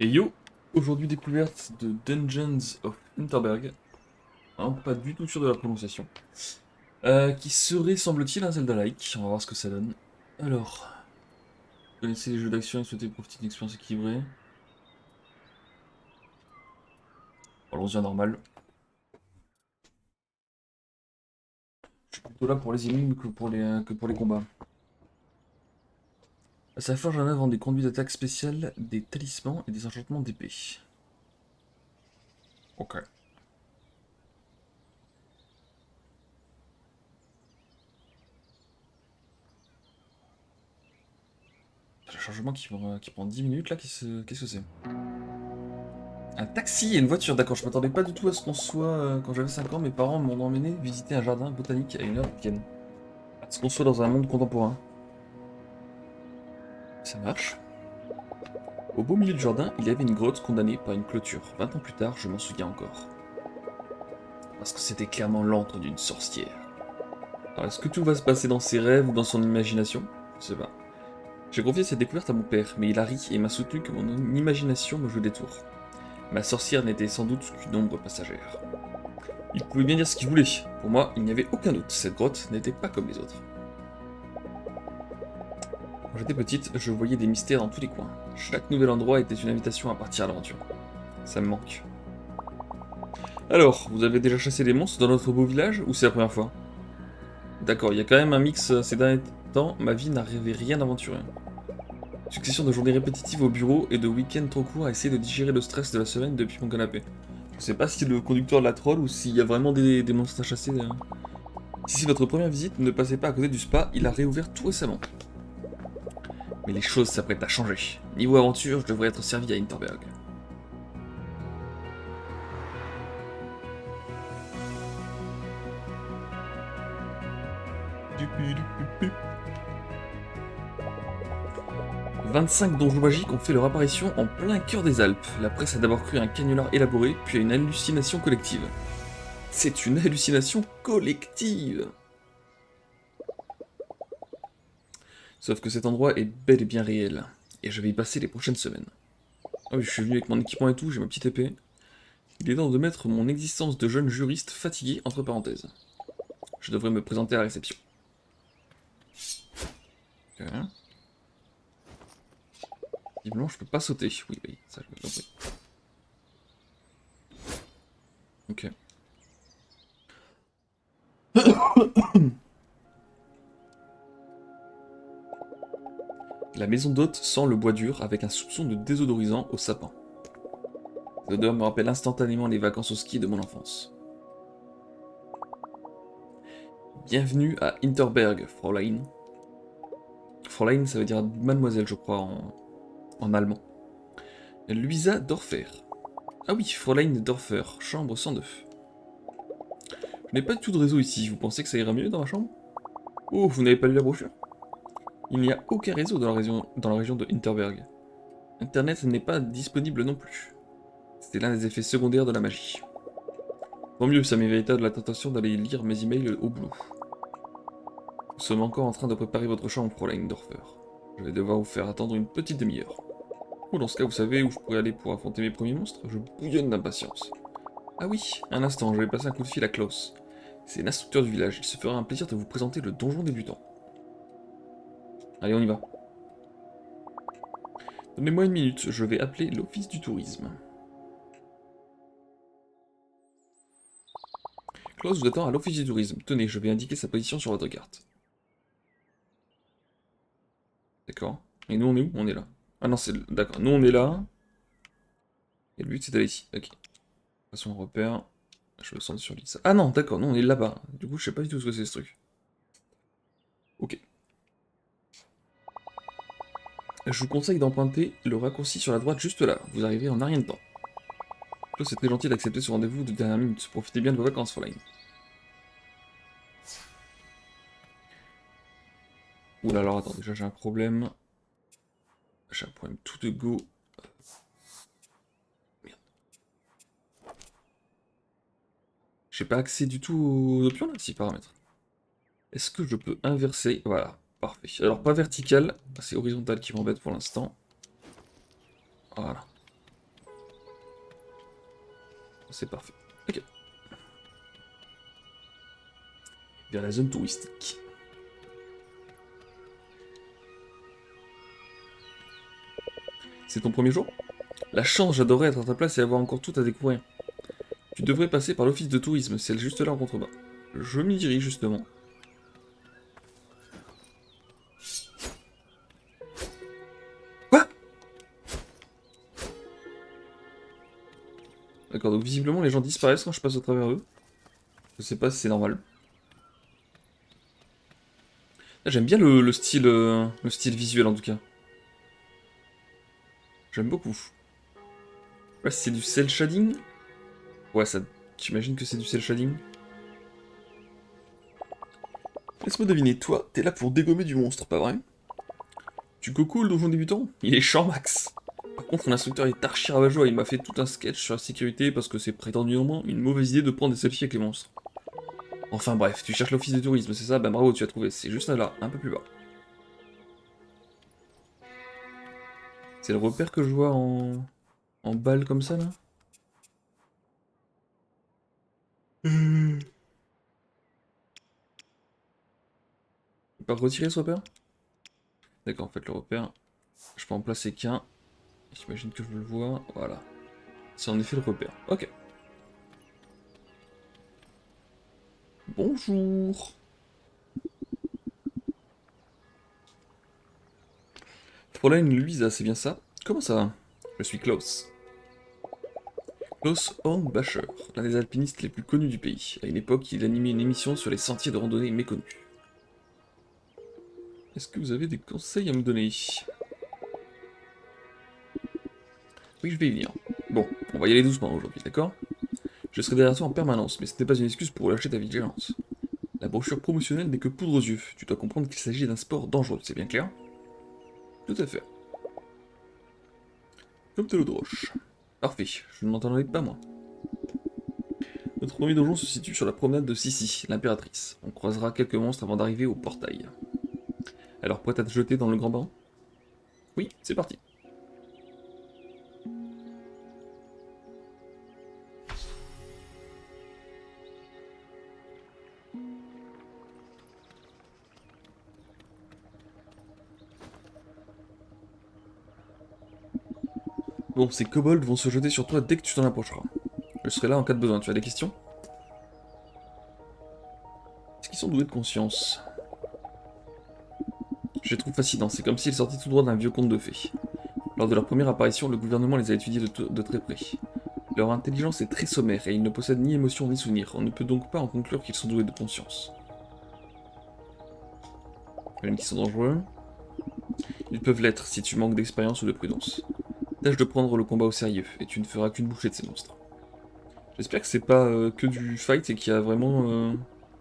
Et yo, aujourd'hui découverte de Dungeons of Interberg, hein, pas du tout sûr de la prononciation, qui serait, semble-t-il, un Zelda-like. On va voir ce que ça donne. Alors, connaissez les jeux d'action et souhaitez profiter d'une expérience équilibrée. Allons-y en normal. Je suis plutôt là pour les énigmes que pour les combats. Ça forge en œuvre des conduits d'attaque spéciales, des talismans et des enchantements d'épée. Ok. Le chargement qui prend 10 minutes là, qu'est-ce que c'est? Un taxi et une voiture, d'accord, je m'attendais pas du tout à ce qu'on soit. Quand j'avais 5 ans, mes parents m'ont emmené visiter un jardin botanique à une heure de Vienne. À ce qu'on soit dans un monde contemporain. Ça marche. Au beau milieu du jardin, il y avait une grotte condamnée par une clôture. 20 ans plus tard, je m'en souviens encore. Parce que c'était clairement l'antre d'une sorcière. Alors, est-ce que tout va se passer dans ses rêves ou dans son imagination? Je sais pas. J'ai confié cette découverte à mon père, mais il a ri et m'a soutenu que mon imagination me jouait des tours. Ma sorcière n'était sans doute qu'une ombre passagère. Il pouvait bien dire ce qu'il voulait. Pour moi, il n'y avait aucun doute, cette grotte n'était pas comme les autres. Quand j'étais petite, je voyais des mystères dans tous les coins. Chaque nouvel endroit était une invitation à partir à l'aventure. Ça me manque. Alors, vous avez déjà chassé des monstres dans notre beau village, ou c'est la première fois? D'accord, il y a quand même un mix ces derniers temps, ma vie n'arrivait rien d'aventureux. Succession de journées répétitives au bureau et de week-ends trop courts à essayer de digérer le stress de la semaine depuis mon canapé. Je sais pas si c'est le conducteur de la troll ou s'il y a vraiment des monstres à chasser. Si c'est votre première visite, ne passez pas à côté du spa, il a réouvert tout récemment. Mais les choses s'apprêtent à changer. Niveau aventure, je devrais être servi à Interberg. Dupidupipu. 25 donjons magiques ont fait leur apparition en plein cœur des Alpes. La presse a d'abord cru à un canular élaboré, puis à une hallucination collective. C'est une hallucination collective. Sauf que cet endroit est bel et bien réel, et je vais y passer les prochaines semaines. Ah oui, je suis venu avec mon équipement et tout, j'ai ma petite épée. Il est temps de mettre mon existence de jeune juriste fatigué entre parenthèses. Je devrais me présenter à la réception. Ok. Visiblement, je peux pas sauter. Oui, oui, ça je l'ai compris. Ok. La maison d'hôte sent le bois dur avec un soupçon de désodorisant au sapin. L'odeur me rappelle instantanément les vacances au ski de mon enfance. Bienvenue à Interberg, Fräulein. Fräulein, ça veut dire mademoiselle, je crois, en allemand. Luisa Dorfer. Ah oui, Fräulein Dorfer, chambre 102. Je n'ai pas du tout de réseau ici, vous pensez que ça ira mieux dans ma chambre? Oh, vous n'avez pas lu la brochure? Il n'y a aucun réseau dans la région de Interberg. Internet n'est pas disponible non plus. C'est l'un des effets secondaires de la magie. Tant mieux, ça m'évita de la tentation d'aller lire mes emails au boulot. Nous sommes encore en train de préparer votre chambre, Fräulein Dorfer. Je vais devoir vous faire attendre une petite demi-heure. Ou dans ce cas, vous savez où je pourrais aller pour affronter mes premiers monstres? Je bouillonne d'impatience. Ah oui, un instant, je vais passer un coup de fil à Klaus. C'est l'instructeur du village, il se fera un plaisir de vous présenter le donjon débutant. Allez, on y va. Donnez-moi une minute, je vais appeler l'office du tourisme. Klaus vous attend à l'office du tourisme. Tenez, je vais indiquer sa position sur votre carte. D'accord. Et nous, on est où? On est là. Ah non, c'est... D'accord. Nous, on est là. Et le but, c'est d'aller ici. Ok. Façon repère. Je me sens sur l'île. Ah non, d'accord. Nous, on est là-bas. Du coup, je sais pas du tout ce que c'est ce truc. Ok. Je vous conseille d'emprunter le raccourci sur la droite juste là. Vous arriverez en un rien de temps. Claude, c'est très gentil d'accepter ce rendez-vous de dernière minute. Profitez bien de vos vacances, Fräulein. Oula, alors attends, déjà j'ai un problème. J'ai un problème tout de go. Merde. J'ai pas accès du tout aux options là? Si, paramètres. Est-ce que je peux inverser? Voilà, parfait. Alors pas vertical, c'est horizontal qui m'embête pour l'instant. Voilà. c'est parfait. Ok. Vers la zone touristique. C'est ton premier jour? La chance, j'adorerais être à ta place et avoir encore tout à découvrir. Tu devrais passer par l'office de tourisme, c'est juste là en contrebas. Je m'y dirige justement. Quoi? D'accord, donc visiblement les gens disparaissent quand je passe au travers eux. Je sais pas si c'est normal. Ah, j'aime bien le style visuel en tout cas. J'aime beaucoup. Là, c'est du cel shading? Ouais, ça. J'imagine que c'est du cel shading. Laisse-moi deviner, toi, t'es là pour dégommer du monstre, pas vrai? Tu coco le donjon débutant? Il est champ max. Par contre, mon instructeur est archi rabat-joie, il m'a fait tout un sketch sur la sécurité parce que c'est prétendument une mauvaise idée de prendre des selfies avec les monstres. Enfin bref, tu cherches l'office de tourisme, c'est ça? Ben bravo, tu as trouvé, c'est juste là, un peu plus bas. C'est le repère que je vois en balle comme ça, là? Je peux pas retirer ce repère? D'accord, en fait, le repère, je peux en placer qu'un. J'imagine que je le vois, voilà. C'est en effet le repère. Ok. Bonjour. Fräulein Luisa, c'est bien ça? Comment ça va? Je suis Klaus. Klaus Hornbacher, l'un des alpinistes les plus connus du pays. À une époque, il animait une émission sur les sentiers de randonnée méconnus. Est-ce que vous avez des conseils à me donner? Oui, je vais y venir. Bon, on va y aller doucement aujourd'hui, d'accord? Je serai derrière toi en permanence, mais ce n'est pas une excuse pour lâcher ta vigilance. La brochure promotionnelle n'est que poudre aux yeux. Tu dois comprendre qu'il s'agit d'un sport dangereux, c'est bien clair? Tout à fait. Comme t'es l'eau de roche. Parfait, je ne m'entendais pas moi. Notre premier donjon se situe sur la promenade de Sissi, l'impératrice. On croisera quelques monstres avant d'arriver au portail. Alors prête à te jeter dans le grand bain? Oui, c'est parti. Bon, ces kobolds vont se jeter sur toi dès que tu t'en approcheras. Je serai là en cas de besoin, tu as des questions? Est-ce qu'ils sont doués de conscience? Je les trouve fascinants, c'est comme s'ils sortaient tout droit d'un vieux conte de fées. Lors de leur première apparition, le gouvernement les a étudiés de très près. Leur intelligence est très sommaire et ils ne possèdent ni émotion ni souvenir. On ne peut donc pas en conclure qu'ils sont doués de conscience. Même qu'ils sont dangereux. Ils peuvent l'être si tu manques d'expérience ou de prudence. Tâche de prendre le combat au sérieux, et tu ne feras qu'une bouchée de ces monstres. J'espère que c'est pas que du fight et qu'il y a vraiment,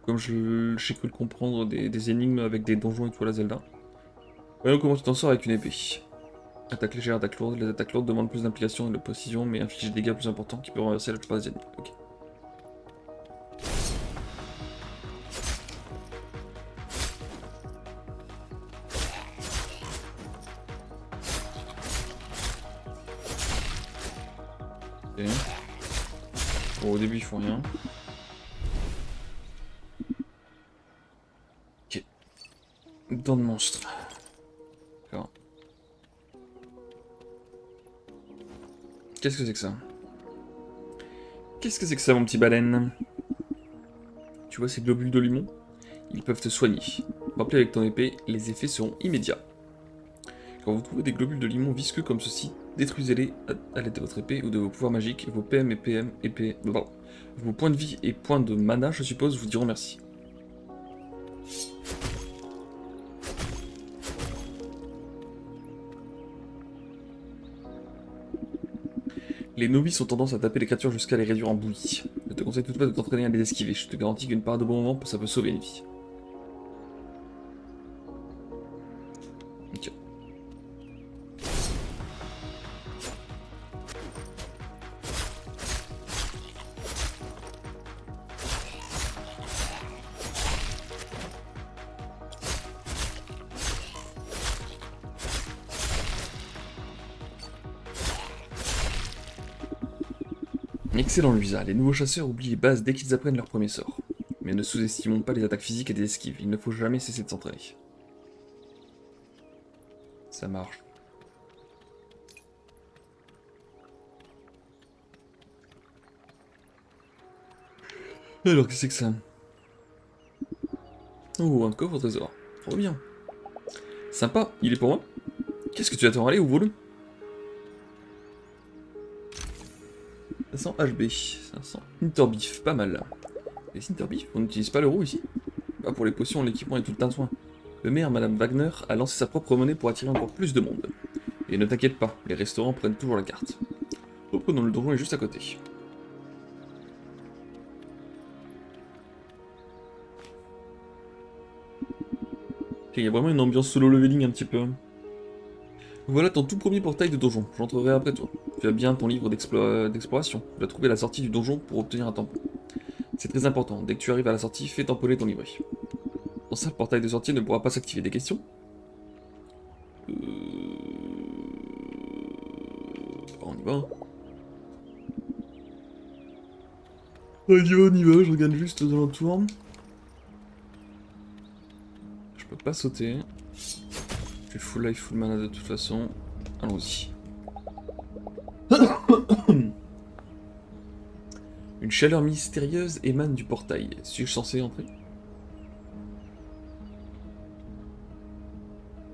comme j'ai cru le comprendre, des énigmes avec des donjons et tout à la Zelda. Voyons comment tu t'en sors avec une épée. Attaque légère, attaque lourde. Les attaques lourdes demandent plus d'implication et de précision, mais infligent des dégâts plus importants qui peuvent renverser la plupart des ennemis. Ok. Ok. Bon, au début, ils font rien. Ok. Dents de monstre. D'accord. Qu'est-ce que c'est que ça? Qu'est-ce que c'est que ça, mon petit baleine? Tu vois ces globules de limon? Ils peuvent te soigner. Rappelez avec ton épée, les effets seront immédiats. Quand vous trouvez des globules de limon visqueux comme ceci, détruisez-les à l'aide de votre épée ou de vos pouvoirs magiques. Vos PM et PM, épée... Bon. Vos points de vie et points de mana, je suppose, vous diront merci. Les novices ont tendance à taper les créatures jusqu'à les réduire en bouillie. Je te conseille toutefois de t'entraîner à les esquiver. Je te garantis qu'une part de bon moment, ça peut sauver une vie. Ok. Excellent Luisa, les nouveaux chasseurs oublient les bases dès qu'ils apprennent leur premier sort. Mais ne sous-estimons pas les attaques physiques et des esquives, il ne faut jamais cesser de s'entraîner. Ça marche. Alors, qu'est-ce que c'est que ça? Oh, un coffre au trésor. Trop bien. Sympa, il est pour moi? Qu'est-ce que tu attends? Allez, ouvre-le. 500 HB, 500 Interbeef, pas mal là. Les Interbeef, on n'utilise pas l'euro ici? Pas pour les potions, l'équipement et tout le tas de soins. Le maire, Madame Wagner, a lancé sa propre monnaie pour attirer encore plus de monde. Et ne t'inquiète pas, les restaurants prennent toujours la carte. Reprenons, le donjon est juste à côté. Il y a vraiment une ambiance solo leveling un petit peu. Voilà ton tout premier portail de donjon, j'entrerai après toi. Tu as bien ton livre d'exploration. Tu vas trouver la sortie du donjon pour obtenir un tampon. C'est très important, dès que tu arrives à la sortie, fais tamponner ton livret. Pour ça, le portail de sortie ne pourra pas s'activer. Des questions? On y va. On y va, je regarde juste aux alentours. Je peux pas sauter. Je suis full life, full mana de toute façon. Allons-y. Une chaleur mystérieuse émane du portail. Suis-je censé entrer?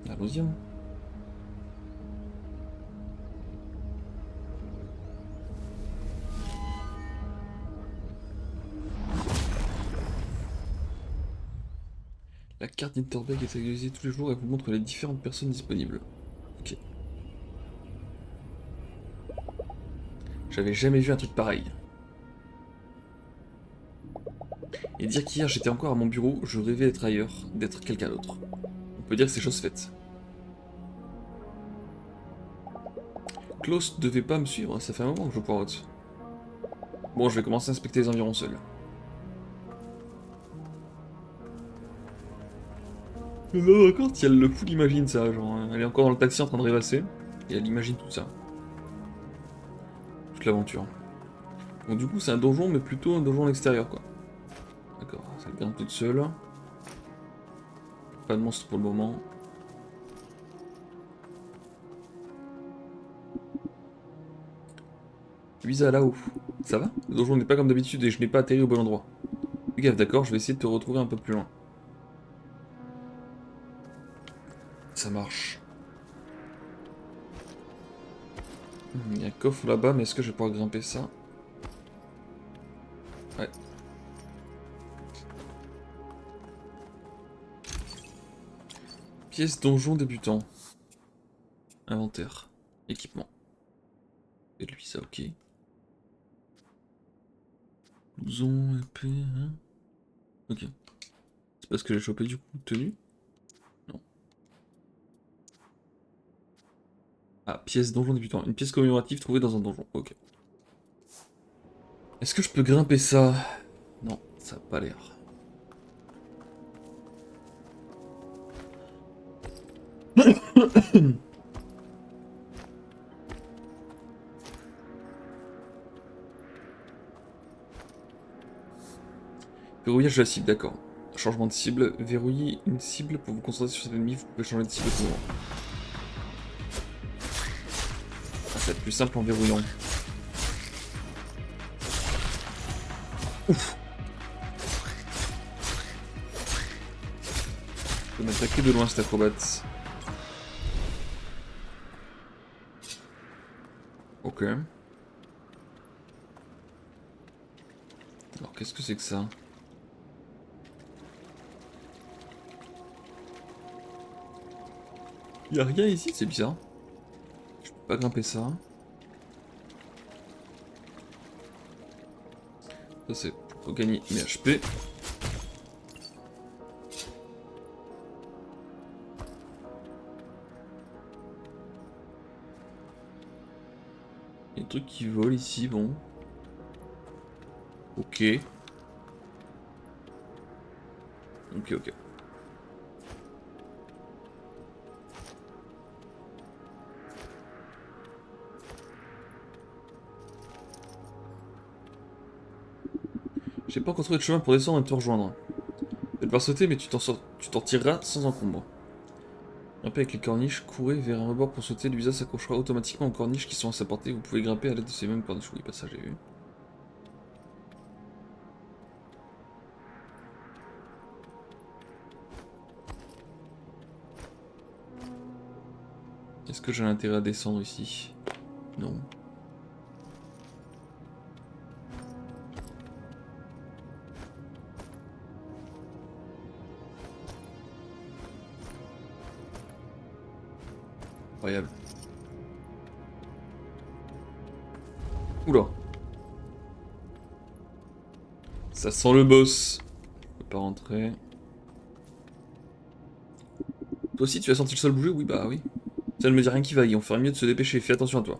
Allons-y. La carte d'Interberg est actualisée tous les jours et vous montre les différentes personnes disponibles. Ok. J'avais jamais vu un truc pareil. Et dire qu'hier j'étais encore à mon bureau, je rêvais d'être ailleurs, d'être quelqu'un d'autre. On peut dire que c'est chose faite. Klaus devait pas me suivre, ça fait un moment que je poireaute. Bon, je vais commencer à inspecter les environs seul. Non, d'accord, si elle le fout, l'imagine ça, genre, elle est encore dans le taxi en train de rêvasser, et elle imagine tout ça. Toute l'aventure. Donc du coup, c'est un donjon, mais plutôt un donjon en extérieur, quoi. D'accord, ça grimpe toute seule. Pas de monstre pour le moment. Luisa, là-haut. Ça va? Le donjon n'est pas comme d'habitude et je n'ai pas atterri au bon endroit. Fais gaffe, d'accord, je vais essayer de te retrouver un peu plus loin. Ça marche. Il y a un coffre là-bas, mais est-ce que je vais pouvoir grimper ça? Ouais. Pièce donjon débutant. Inventaire. Équipement. Et lui, ça, ok. Blouson, épée, hein. Ok. C'est parce que j'ai chopé du coup tenue? Non. Ah, pièce donjon débutant. Une pièce commémorative trouvée dans un donjon. Ok. Est-ce que je peux grimper ça? Non, ça n'a pas l'air. Verrouillage de la cible, d'accord. Changement de cible. Verrouiller une cible pour vous concentrer sur cet ennemi, vous pouvez changer de cible à tout moment. Ah, ça va être plus simple en verrouillant. Ouf! Je peux m'attaquer de loin cet acrobate. Ok. Alors qu'est-ce que c'est que ça? Y'a rien ici, c'est bizarre. Je peux pas grimper ça. Ça c'est pour gagner mes HP. Y'a des trucs qui volent ici, bon. Ok. Ok, ok. J'ai pas encore trouvé de chemin pour descendre et te rejoindre. Tu vas devoir sauter, mais tu t'en tireras sans encombre. Grimper avec les corniches, courez vers un rebord pour sauter, Luisa s'accrochera automatiquement aux corniches qui sont à sa portée. Vous pouvez grimper à l'aide de ces mêmes corniches. Oui, bah ça j'ai vu. Est-ce que j'ai intérêt à descendre ici? Non. Incroyable. Oula. Ça sent le boss. Je peux pas rentrer. Toi aussi tu as senti le sol bouger? Oui bah oui. Ça ne me dit rien qui vaille, on ferait mieux de se dépêcher, fais attention à toi.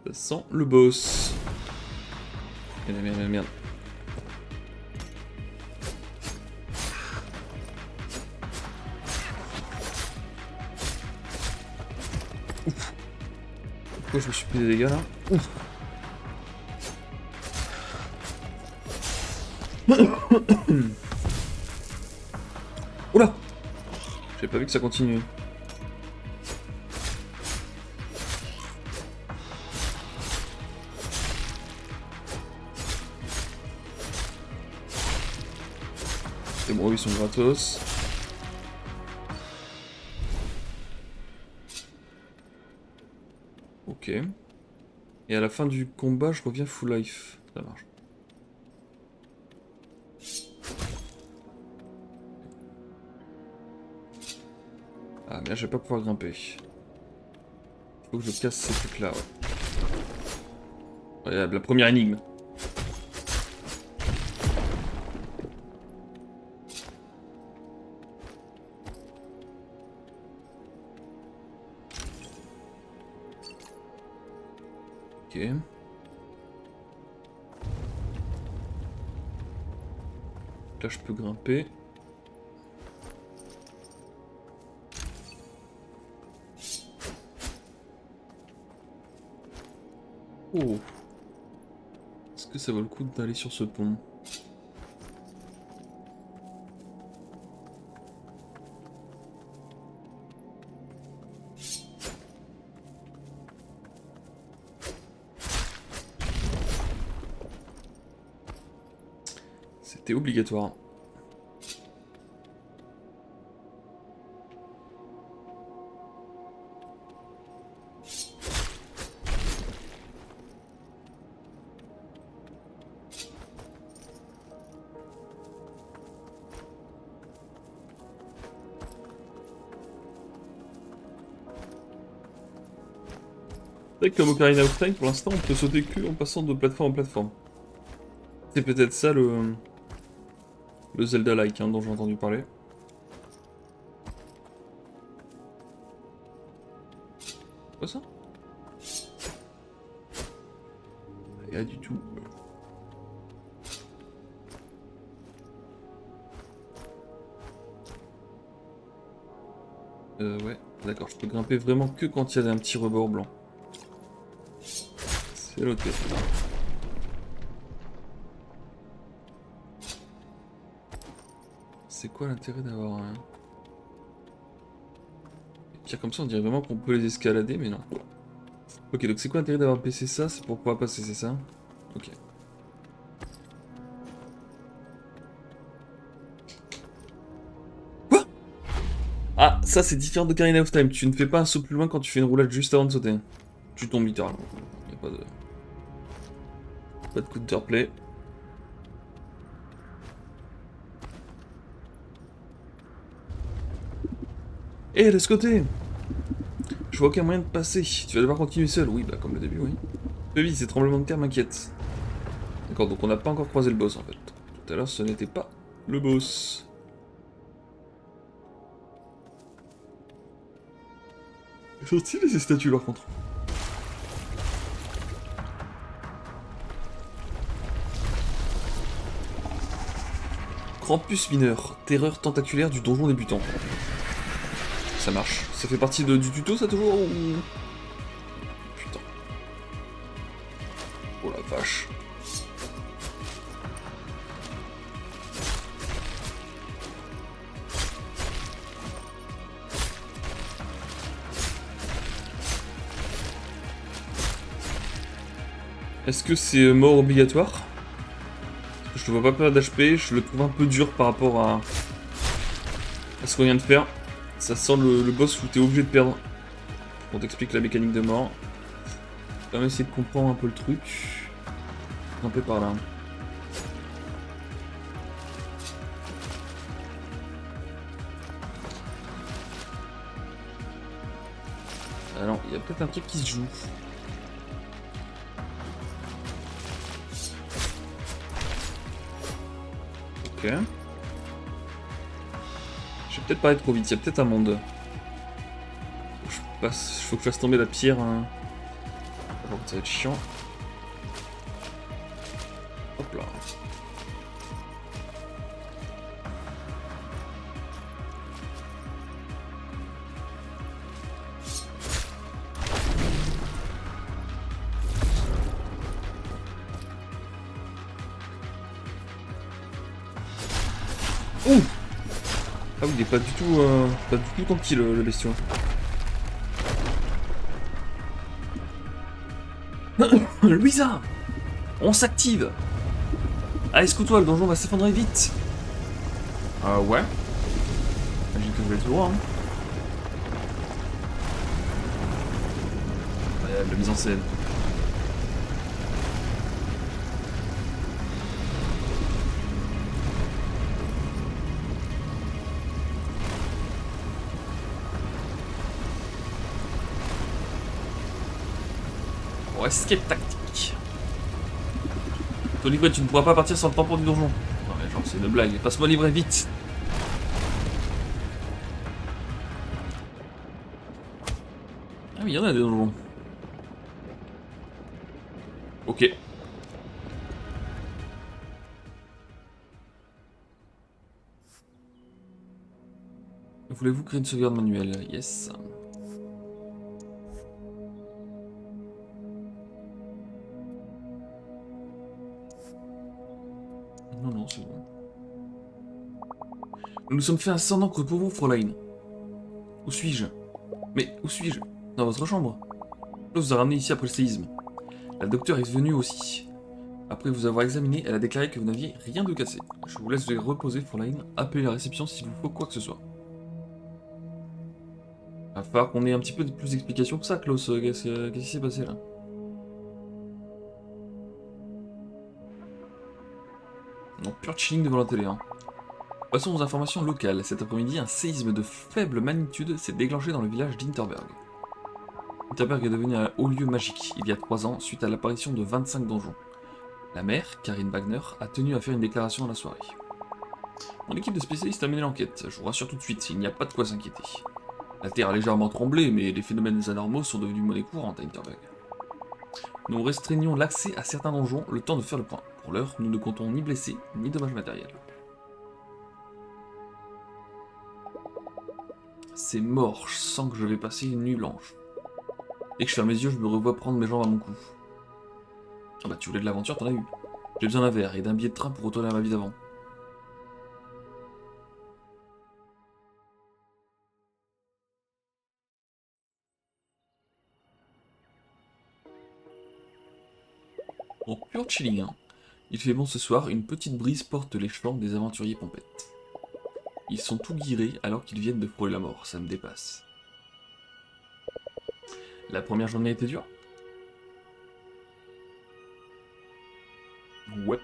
Ça sent le boss. Merde, merde, merde, merde. Ouf. Pourquoi je me suis pris des dégâts là? Ouf. Oula! J'ai pas vu que ça continuait. C'est bon, ils sont gratos. Ok. Et à la fin du combat, je reviens full life. Ça marche. Ah, mais là, je vais pas pouvoir grimper. Faut que je casse ces trucs-là, ouais. Regarde, la première énigme. Ok. Là, je peux grimper. Oh. Est-ce que ça vaut le coup d'aller sur ce pont? C'était obligatoire. C'est vrai que comme Ocarina of Time, pour l'instant, on peut sauter que en passant de plateforme en plateforme. C'est peut-être ça le Zelda-like hein, dont j'ai entendu parler. Quoi ça? Rien du tout. Ouais, d'accord, je peux grimper vraiment que quand il y a un petit rebord blanc. C'est noté. C'est quoi l'intérêt d'avoir un... Pire comme ça, on dirait vraiment qu'on peut les escalader, mais non. Ok, donc c'est quoi l'intérêt d'avoir baissé ça? C'est pour pouvoir passer, c'est ça? Ok. Quoi? Ah, ça c'est différent de Ocarina of Time. Tu ne fais pas un saut plus loin quand tu fais une roulade juste avant de sauter. Tu tombes littéralement. Y a pas de... Pas de counterplay. Eh, de ce côté! Je vois aucun moyen de passer. Tu vas devoir continuer seul. Oui, bah comme le début, oui. Mais oui, ces tremblements de terre m'inquiètent. D'accord, donc on n'a pas encore croisé le boss en fait. Tout à l'heure, ce n'était pas le boss. Ils sont stylés ces statues par contre. Krampus mineur, terreur tentaculaire du donjon débutant. Ça marche. Ça fait partie du tuto ça toujours ou... Putain. vache. Est-ce que c'est mort obligatoire? Je ne vois pas perdre d'HP, je le trouve un peu dur par rapport à ce qu'on vient de faire. Ça sent le boss où t'es obligé de perdre. On t'explique la mécanique de mort. On va essayer de comprendre un peu le truc. Un peu par là. Alors, il y a peut-être un truc qui se joue. Ok. Je vais peut-être pas aller trop vite, il y a peut-être un monde. Faut que je fasse tomber la pierre. Hein. Alors, ça va être chiant. Hop là. Ouh! Ah oui, il est pas du tout tranquille le bestiau. Louisa! On s'active! Ah, escoute-toi, le donjon va s'effondrer vite! Ouais. J'imagine que je vais être loin. Hein. La mise en scène. Escape tactique. Ton livret, tu ne pourras pas partir sans le tampon du donjon. Non mais genre c'est une blague, passe-moi le livret vite. Ah oui, il y en a des donjons. Ok. Voulez-vous créer une sauvegarde manuelle? Yes. Non, c'est bon. Nous nous sommes fait un sang d'encre pour vous, Fräulein. Où suis-je? Mais où suis-je? Dans votre chambre. Je vous a ramené ici après le séisme. La docteure est venue aussi. Après vous avoir examiné, elle a déclaré que vous n'aviez rien de cassé. Je vous laisse reposer, Fräulein. Appelez la réception s'il vous faut quoi que ce soit. Il va falloir qu'on ait un petit peu plus d'explications que ça, Klaus. Qu'est-ce qui s'est passé là? Non, pur chilling devant la télé. Hein. Passons aux informations locales. Cet après-midi, un séisme de faible magnitude s'est déclenché dans le village d'Interberg. Interberg est devenu un haut lieu magique il y a 3 ans suite à l'apparition de 25 donjons. La maire, Karine Wagner, a tenu à faire une déclaration dans la soirée. Mon équipe de spécialistes a mené l'enquête. Je vous rassure tout de suite, il n'y a pas de quoi s'inquiéter. La terre a légèrement tremblé, mais les phénomènes anormaux sont devenus monnaie courante à Interberg. Nous restreignons l'accès à certains donjons le temps de faire le point. Pour l'heure, nous ne comptons ni blessés, ni dommages matériels. C'est mort, je sens que je vais passer une nuit blanche. Dès que je ferme les yeux, je me revois prendre mes jambes à mon cou. Ah bah tu voulais de l'aventure, t'en as eu. J'ai besoin d'un verre et d'un billet de train pour retourner à ma vie d'avant. En pur chilling, hein. Il fait bon ce soir, une petite brise porte les flancs des aventuriers pompettes. Ils sont tout guirés alors qu'ils viennent de frôler la mort, ça me dépasse. La première journée était dure? Ouais.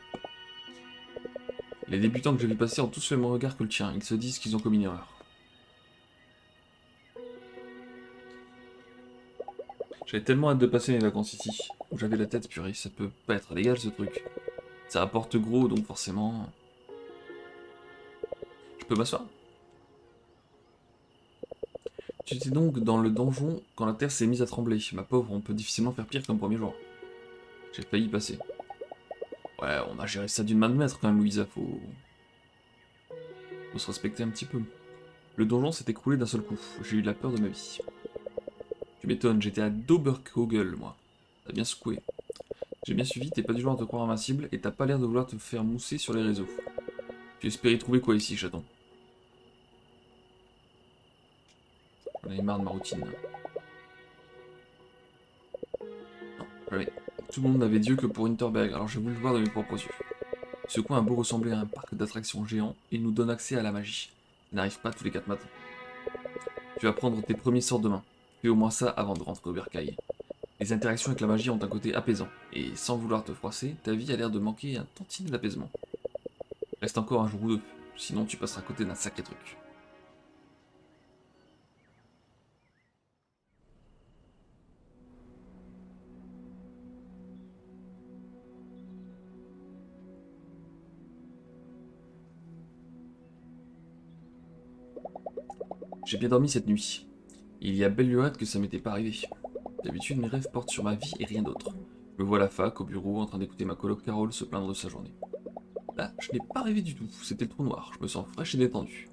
Les débutants que j'ai vu passer ont tous le même regard que le tien, ils se disent qu'ils ont commis une erreur. J'avais tellement hâte de passer mes vacances ici, où j'avais la tête purée, ça peut pas être légal ce truc. Ça rapporte gros, donc forcément... Je peux m'asseoir? Tu étais donc dans le donjon quand la terre s'est mise à trembler. Ma pauvre, on peut difficilement faire pire qu'un premier jour. J'ai failli y passer. Ouais, on a géré ça d'une main de maître quand même, Louisa, faut se respecter un petit peu. Le donjon s'est écroulé d'un seul coup, j'ai eu la peur de ma vie. Tu m'étonnes, j'étais à Doberkogel, moi. Ça a bien secoué. J'ai bien suivi, t'es pas du genre à te croire invincible et t'as pas l'air de vouloir te faire mousser sur les réseaux. Tu espérais trouver quoi ici, chaton? J'en ai marre de ma routine. Non, jamais. Tout le monde n'avait Dieu que pour Interberg, alors j'ai voulu le voir de mes propres yeux. Ce coin a beau ressembler à un parc d'attractions géant, il nous donne accès à la magie. Ça n'arrive pas tous les 4 matins. Tu vas prendre tes premiers sorts demain. Fais au moins ça avant de rentrer au bercail. Les interactions avec la magie ont un côté apaisant, et sans vouloir te froisser, ta vie a l'air de manquer un tantinet d'apaisement. Reste encore un jour ou deux, sinon tu passeras à côté d'un sacré truc. J'ai bien dormi cette nuit. Il y a belle lurette que ça m'était pas arrivé. D'habitude, mes rêves portent sur ma vie et rien d'autre. Je me vois à la fac, au bureau, en train d'écouter ma coloc Carole se plaindre de sa journée. Là, je n'ai pas rêvé du tout, c'était le trou noir, je me sens fraîche et détendu.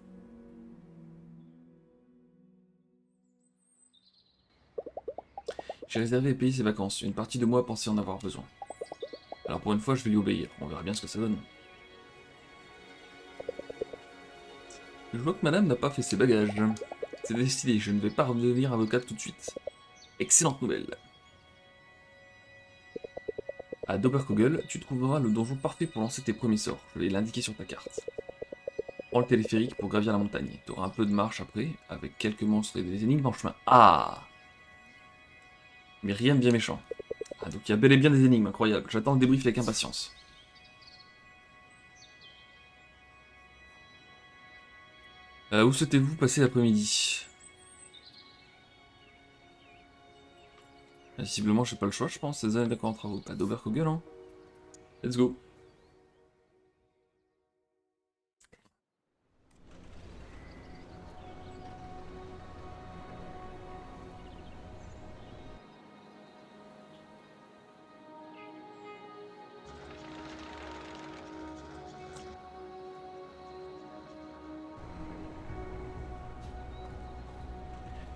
J'ai réservé et payé ses vacances, une partie de moi pensait en avoir besoin. Alors pour une fois, je vais lui obéir, on verra bien ce que ça donne. Je vois que madame n'a pas fait ses bagages. C'est décidé, je ne vais pas redevenir avocate tout de suite. Excellente nouvelle. À Doberkogel, tu trouveras le donjon parfait pour lancer tes premiers sorts, je vais l'indiquer sur ta carte. Prends le téléphérique pour gravir la montagne, tu auras un peu de marche après, avec quelques monstres et des énigmes en chemin. Ah! Mais rien de bien méchant. Ah, donc il y a bel et bien des énigmes, incroyable. J'attends le débrief avec impatience. Où souhaitez-vous passer l'après-midi? Visiblement, j'ai pas le choix, je pense. Ces années d'accord en travaux. Pas d'Oberkogel, hein. Let's go.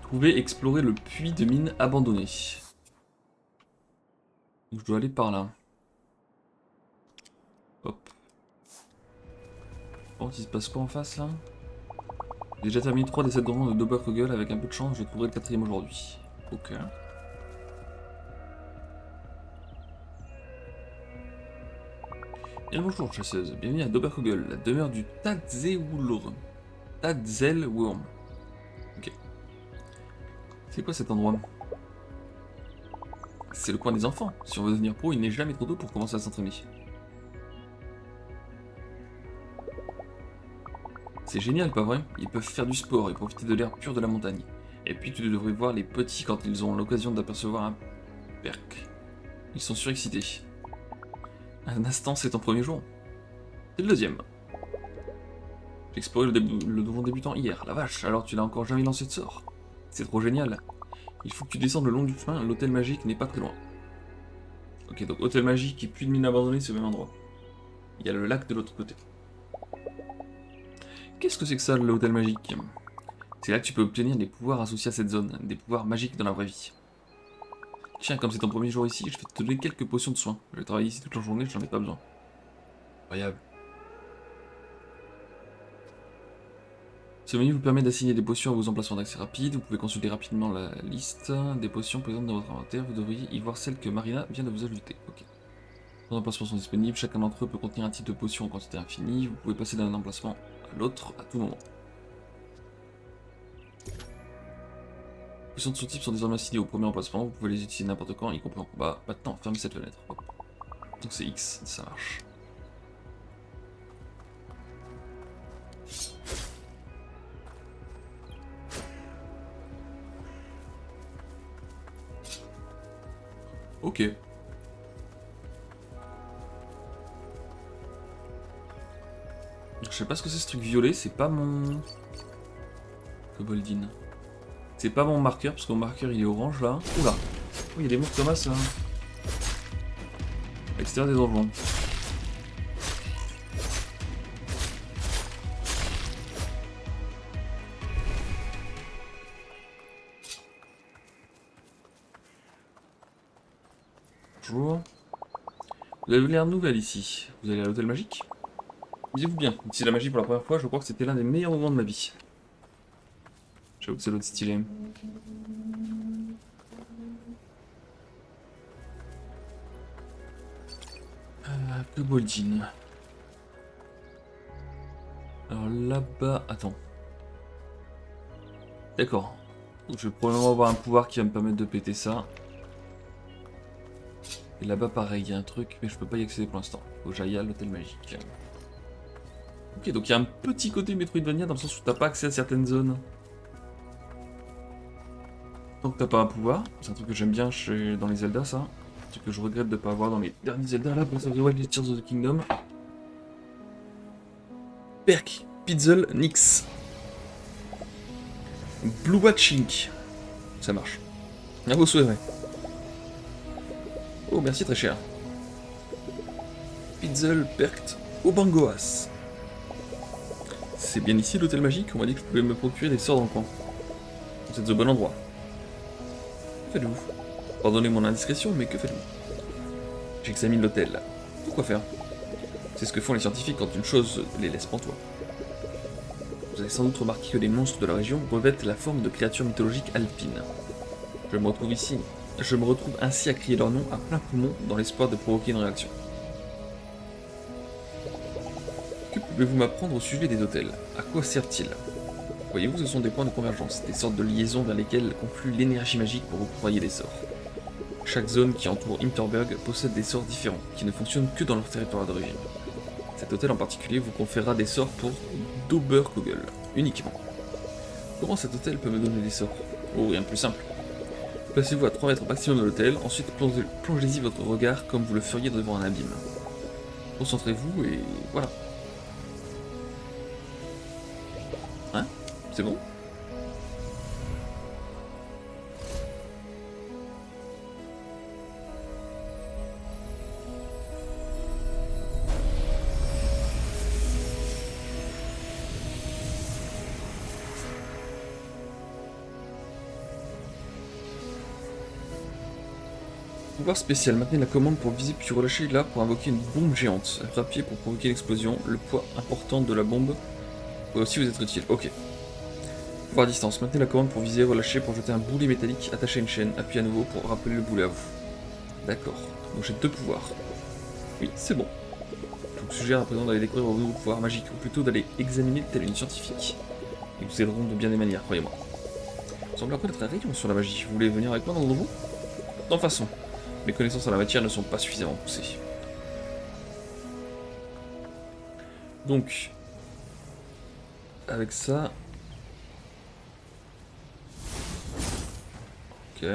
Trouver, explorer le puits de mine abandonné. Donc je dois aller par là. Hop. Bon, il se passe quoi en face là? J'ai déjà terminé 3 des 7 donjons de Doberkogel, avec un peu de chance, je trouverai le quatrième aujourd'hui. Ok. Bien bonjour chasseuse, bienvenue à Doberkogel, la demeure du Tadzelwurm. Tadzelwurm. Ok. C'est quoi cet endroit? C'est le coin des enfants. Si on veut devenir pro, il n'est jamais trop tôt pour commencer à s'entraîner. C'est génial, pas vrai? Ils peuvent faire du sport et profiter de l'air pur de la montagne. Et puis tu devrais voir les petits quand ils ont l'occasion d'apercevoir un perk. Ils sont surexcités. Un instant, c'est ton premier jour. C'est le deuxième. J'ai exploré le donjon débutant hier. La vache, alors tu n'as encore jamais lancé de sort. C'est trop génial. Il faut que tu descendes le long du chemin, l'hôtel magique n'est pas très loin. Ok, donc hôtel magique et puits de mine abandonné, c'est au même endroit. Il y a le lac de l'autre côté. Qu'est-ce que c'est que ça, l'hôtel magique? C'est là que tu peux obtenir des pouvoirs associés à cette zone, des pouvoirs magiques dans la vraie vie. Tiens, comme c'est ton premier jour ici, je vais te donner quelques potions de soins. Je vais travailler ici toute la journée, j'en ai pas besoin. Incroyable. Ce menu vous permet d'assigner des potions à vos emplacements d'accès rapide. Vous pouvez consulter rapidement la liste des potions présentes dans votre inventaire. Vous devriez y voir celle que Marina vient de vous ajouter. Ok. Les emplacements sont disponibles, chacun d'entre eux peut contenir un type de potion en quantité infinie. Vous pouvez passer d'un emplacement à l'autre à tout moment. Les potions de ce type sont désormais assignées au premier emplacement. Vous pouvez les utiliser n'importe quand, y compris en combat. Maintenant, fermez cette fenêtre. Hop. Donc c'est X, ça marche. Ok. Je sais pas ce que c'est ce truc violet, c'est pas mon... Koboldine. C'est pas mon marqueur, parce que mon marqueur il est orange là. Oula. Oh, il y a des monstres Thomas là. À l'extérieur des donjons. Bonjour. Vous avez l'air nouvelle ici. Vous allez à l'hôtel magique? Disez-vous bien, utiliser la magie pour la première fois, je crois que c'était l'un des meilleurs moments de ma vie. J'avoue que c'est l'autre stylé. Que Boldin. Alors là-bas... Attends. D'accord. Donc je vais probablement avoir un pouvoir qui va me permettre de péter ça. Et là-bas pareil, il y a un truc, mais je peux pas y accéder pour l'instant. Faut que j'aille à l'hôtel magique. Ok, donc il y a un petit côté Metroidvania dans le sens où t'as pas accès à certaines zones. Tant que t'as pas un pouvoir. C'est un truc que j'aime bien dans les Zelda, ça. Un truc que je regrette de pas avoir dans les derniers Zelda, là, Breath of the Wild et Tears of the Kingdom. Perk, Pizzle, Nyx. Blue Watching. Ça marche. À vos souhaits, ouais. Oh, merci très cher. Pizzle, Perkt, Obangoas. C'est bien ici l'hôtel magique, on m'a dit que je pouvais me procurer des sorts dans le coin. Vous êtes au bon endroit. Que faites-vous? Pardonnez mon indiscrétion, mais que faites-vous? J'examine l'hôtel. Pourquoi faire? C'est ce que font les scientifiques quand une chose les laisse pantois. Vous avez sans doute remarqué que les monstres de la région revêtent la forme de créatures mythologiques alpines. Je me retrouve ainsi à crier leur nom à plein poumon dans l'espoir de provoquer une réaction. Que pouvez-vous m'apprendre au sujet des hôtels? À quoi servent-ils? Voyez-vous, ce sont des points de convergence, des sortes de liaisons vers lesquelles conflue l'énergie magique pour octroyer des sorts. Chaque zone qui entoure Interberg possède des sorts différents, qui ne fonctionnent que dans leur territoire d'origine. Cet hôtel en particulier vous conférera des sorts pour Doberkogel, uniquement. Comment cet hôtel peut me donner des sorts? Oh, rien de plus simple. Placez-vous à 3 mètres maximum de l'hôtel, ensuite plongez-y votre regard comme vous le feriez devant un abîme. Concentrez-vous et voilà. Hein? C'est bon? Pouvoir spécial, maintenez la commande pour viser puis relâcher là pour invoquer une bombe géante. Appuyez pour provoquer l'explosion, le poids important de la bombe peut aussi vous être utile. Ok. Pouvoir à distance, maintenez la commande pour viser, relâcher pour jeter un boulet métallique attaché à une chaîne. Appuyez à nouveau pour rappeler le boulet à vous. D'accord. Donc j'ai 2 pouvoirs. Oui, c'est bon. Je vous suggère à présent d'aller découvrir vos nouveaux pouvoirs magiques, ou plutôt d'aller examiner tel une scientifique. Ils vous aideront de bien des manières, croyez-moi. Vous semblez connaître un rayon sur la magie. Vous voulez venir avec moi dans le nouveau? Sans façon. Mes connaissances en la matière ne sont pas suffisamment poussées. Donc, avec ça... Ok.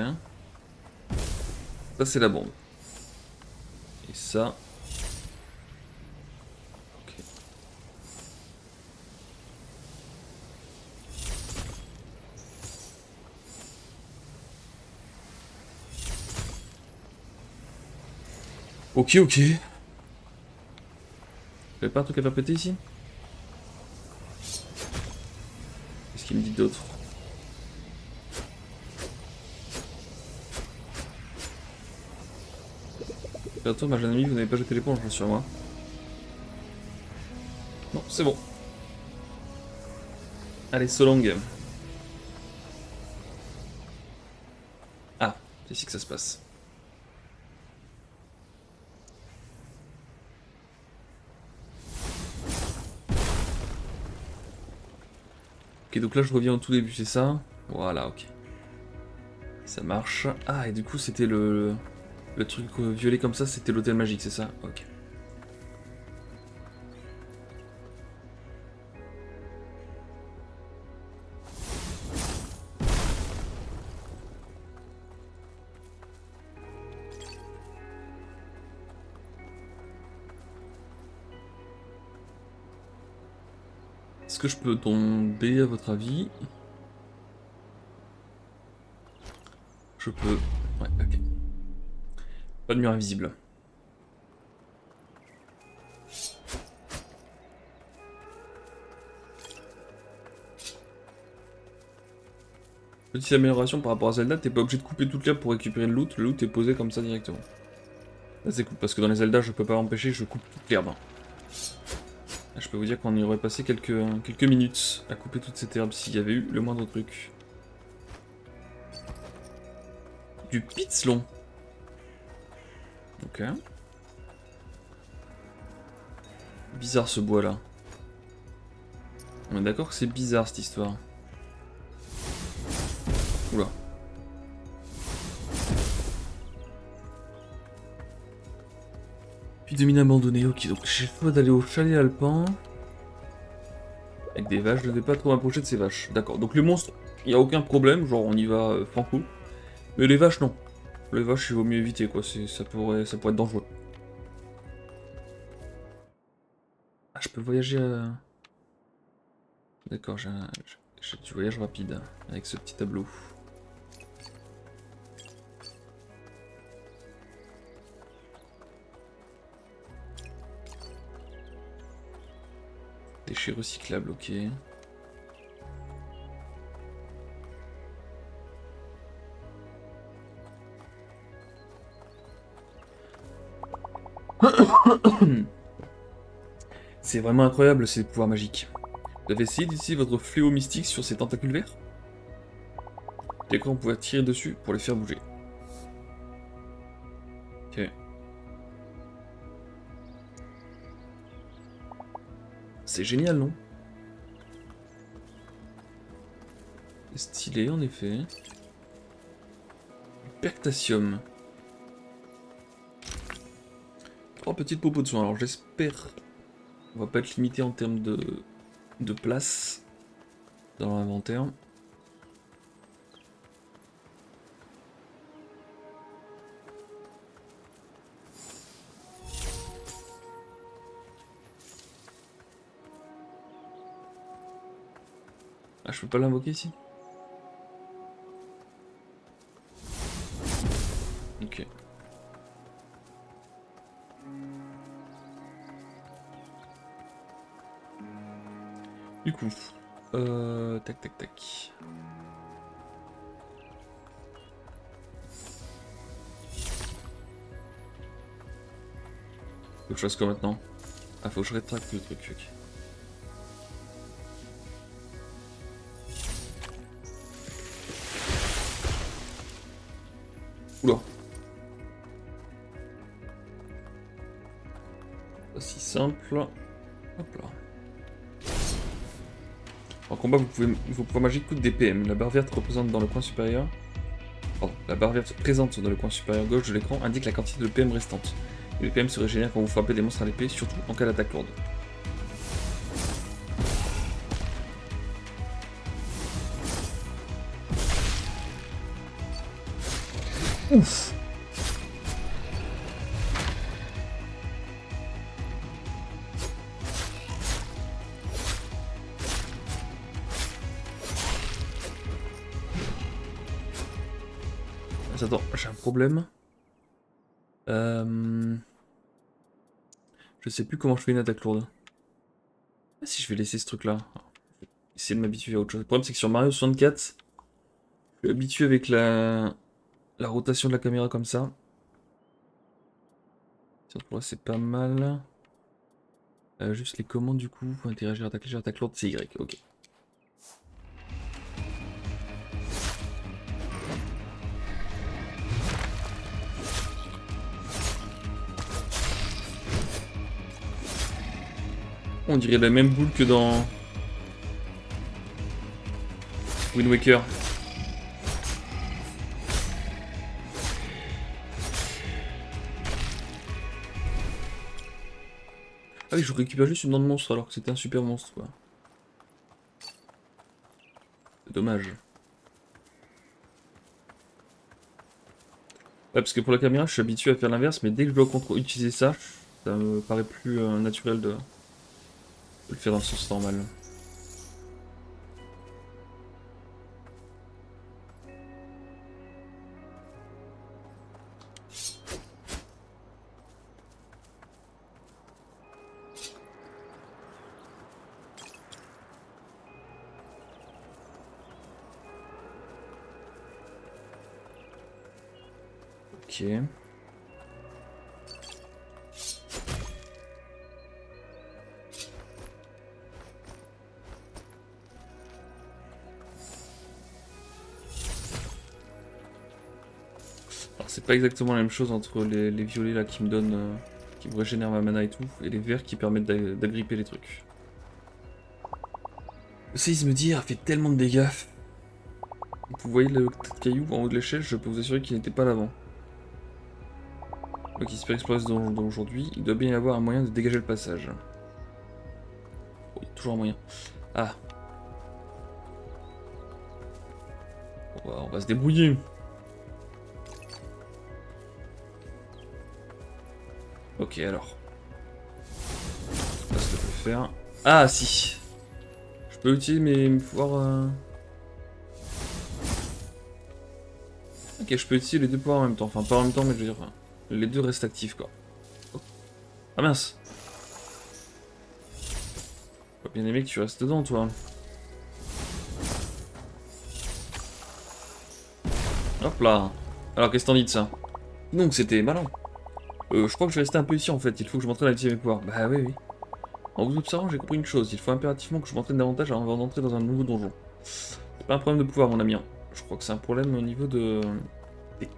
Ça, c'est la bombe. Et ça... Ok. Ok, ok. Y'avait pas un truc à faire péter ici? Qu'est-ce qu'il me dit d'autre? Bientôt, ma jeune amie, vous n'avez pas jeté l'éponge sur moi. Non, c'est bon. Allez, so long. Ah, c'est ici que ça se passe. Ok, donc là je reviens au tout début, c'est ça? Voilà, ok. Ça marche. Ah, et du coup c'était le truc violet comme ça, c'était l'hôtel magique, c'est ça? Ok. Est-ce que je peux tomber à votre avis? Je peux. Ouais, ok. Pas de mur invisible. Petite amélioration par rapport à Zelda, t'es pas obligé de couper toute l'herbe pour récupérer le loot est posé comme ça directement. Là c'est cool, parce que dans les Zelda, je peux pas m'empêcher, je coupe toute l'herbe. Là, je peux vous dire qu'on y aurait passé quelques minutes à couper toute cette herbe s'il y avait eu le moindre truc. Du pitzelon. Ok. Bizarre ce bois là. On est d'accord que c'est bizarre cette histoire. Oula. Puis de mine abandonnée, ok, donc j'ai le choix d'aller au chalet alpin. Avec des vaches, je ne vais pas trop m'approcher de ces vaches. D'accord, donc les monstres, il n'y a aucun problème, genre on y va franco. Mais les vaches, non. Les vaches, il vaut mieux éviter, quoi, ça pourrait être dangereux. Ah, je peux voyager à... D'accord, j'ai du voyage rapide, avec ce petit tableau. Déchets recyclables, ok. C'est vraiment incroyable ces pouvoirs magiques. Vous avez essayé d'utiliser votre fléau mystique sur ces tentacules verts? Dès qu'on pouvait tirer dessus pour les faire bouger. Ok. C'est génial, non? Stylé, en effet. Perctasium. 3 petites popos de soins. Alors j'espère on va pas être limité en termes de place dans l'inventaire. Ah, je peux pas l'invoquer ici? Ok. Du coup, tac tac tac. Faut que je fasse quoi maintenant? Ah, faut que je rétracte le truc, ok. Oula. Pas si simple. Hop là. En combat, vos pouvoirs magiques coûtent des PM. La barre verte représente dans le coin supérieur. Pardon, la barre verte présente dans le coin supérieur gauche de l'écran indique la quantité de PM restante. Et les PM se régénèrent quand vous frappez des monstres à l'épée, surtout en cas d'attaque lourde. Ouf! Attends, j'ai un problème. Je sais plus comment je fais une attaque lourde. Ah, si je vais laisser ce truc là. Essayer de m'habituer à autre chose. Le problème c'est que sur Mario 64, je suis habitué avec la rotation de la caméra comme ça. C'est pas mal. Juste les commandes du coup. Interagir, attaque légère, attaque lourde, c'est Y. Ok. On dirait la même boule que dans Wind Waker. Ah oui, je récupère juste une dent de monstre alors que c'était un super monstre quoi. C'est dommage. Ouais, parce que pour la caméra, je suis habitué à faire l'inverse, mais dès que je dois utiliser ça, ça me paraît plus naturel de le faire dans le sens normal. Ok. Alors c'est pas exactement la même chose entre les violets là qui me donnent... qui me régénèrent ma mana et tout, et les verts qui permettent d'agripper les trucs. Le séisme d'hier fait tellement de dégâts. Vous voyez le caillou en haut de l'échelle, je peux vous assurer qu'il n'était pas là avant. Donc il se fait exploser dans aujourd'hui, il doit bien y avoir un moyen de dégager le passage. Oui, toujours un moyen. Ah. On va se débrouiller. Ok, alors. Ça, je peux faire. Ah, si. Je peux utiliser mes pouvoirs... Ok, je peux utiliser les deux pouvoirs en même temps. Enfin, pas en même temps, mais je veux dire... Les deux restent actifs, quoi. Oh. Ah mince. Pas bien aimé que tu restes dedans, toi. Hop là. Alors, qu'est-ce que t'en dis de ça? Donc, c'était malin. Je crois que je vais rester un peu ici, en fait. Il faut que je m'entraîne à utiliser mes pouvoirs. Bah oui, oui. En vous observant, j'ai compris une chose. Il faut impérativement que je m'entraîne davantage avant d'entrer dans un nouveau donjon. C'est pas un problème de pouvoir, mon ami. Je crois que c'est un problème au niveau des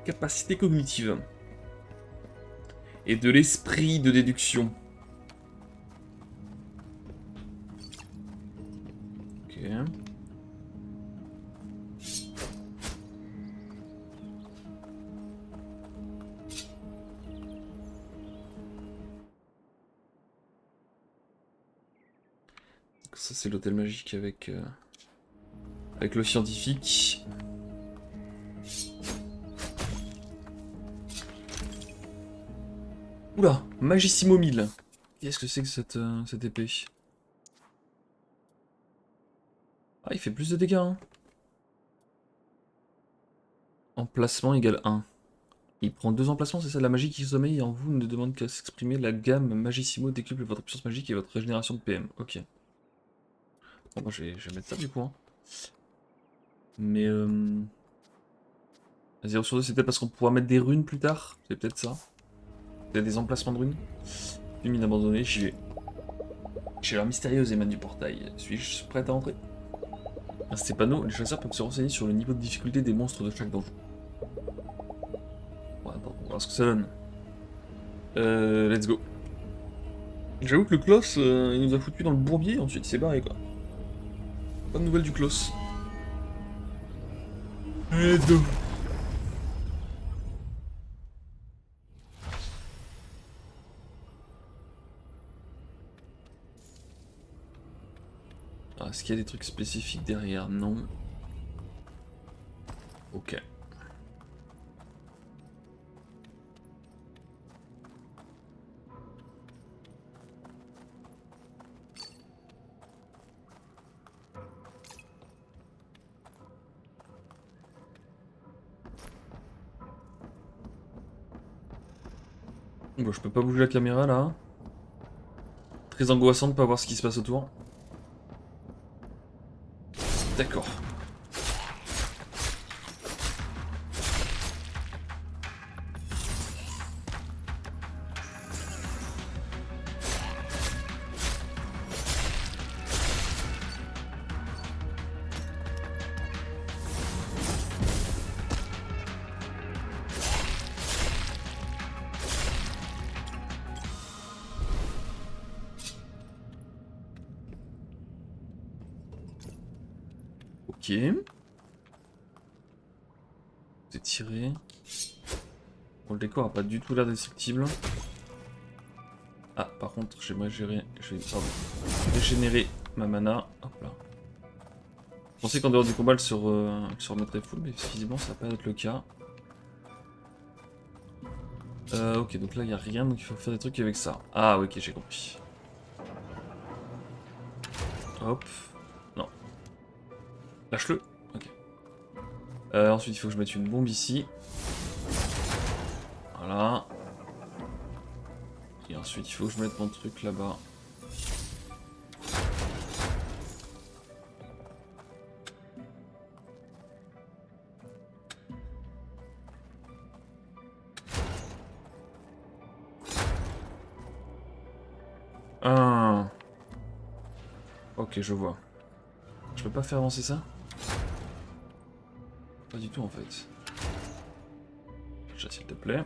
capacités cognitives. Et de l'esprit de déduction. Ok. Ça c'est l'hôtel magique avec le scientifique. Oula, Magissimo 1000. Qu'est-ce que c'est que cette épée? Ah, il fait plus de dégâts, hein. Emplacement égale 1. Il prend 2 emplacements, c'est ça? La magie qui sommeille en vous ne demande qu'à s'exprimer. La gamme Magissimo décuple votre puissance magique et votre régénération de PM. Ok. Bon, moi je vais mettre ça du coup. Hein. Mais 0 sur 2, c'est peut-être parce qu'on pourra mettre des runes plus tard. C'est peut-être ça. Il y a des emplacements de runes. Une mine abandonnée, j'y vais. J'ai l'air mystérieuse émane du portail. Suis-je prête à entrer? À ces panneaux, les chasseurs peuvent se renseigner sur le niveau de difficulté des monstres de chaque donjon. Ouais, attends, on va voir ce que ça donne. Let's go. J'avoue que le Kloss, il nous a foutu dans le bourbier, ensuite il s'est barré quoi. Pas de nouvelles du Kloss. Let's go. Ah, est-ce qu'il y a des trucs spécifiques derrière? Non. Ok. Bon, je peux pas bouger la caméra là. Très angoissant de pas voir ce qui se passe autour. D'accord. Ok. C'est tiré. Bon, le décor a pas du tout l'air destructible. Ah, par contre, j'aimerais gérer. Je vais régénérer ma mana. Hop là. Je pensais qu'en dehors du combat, elle se remettrait full, mais visiblement, ça va pas être le cas. Ok, donc là, il n'y a rien, donc il faut faire des trucs avec ça. Ah, ok, j'ai compris. Hop. Non. Lâche-le. Ok. Ensuite, il faut que je mette une bombe ici. Voilà. Et ensuite, il faut que je mette mon truc là-bas. Ah. Ok, je vois. Je peux pas faire avancer ça? Pas du tout, en fait. déjà, s'il te plaît.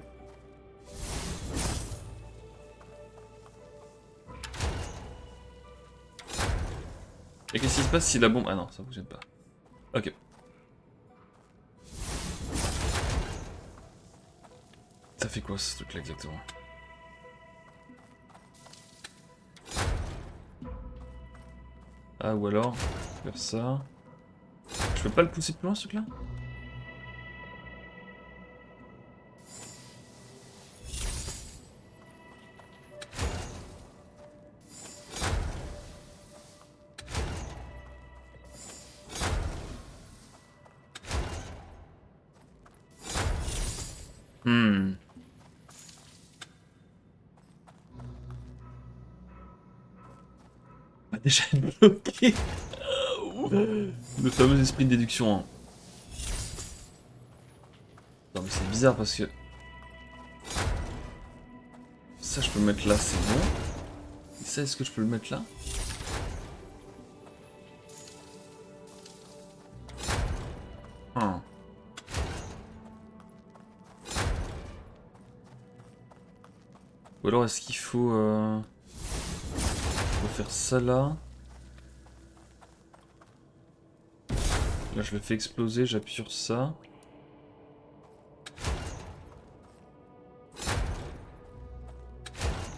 Et qu'est-ce qui se passe si la bombe... Ah non, ça fonctionne pas. Ok. Ça fait quoi ce truc-là exactement? Ah, ou alors, faire ça. Je peux pas le pousser plus loin ce truc-là? On va déjà être bloqué. Le fameux esprit de déduction. Hein. Non mais c'est bizarre parce que... Ça je peux le mettre là, c'est bon. Et ça est-ce que je peux le mettre là? Ou alors est-ce qu'il faut... faut faire ça là? Là je le fais exploser, j'appuie sur ça.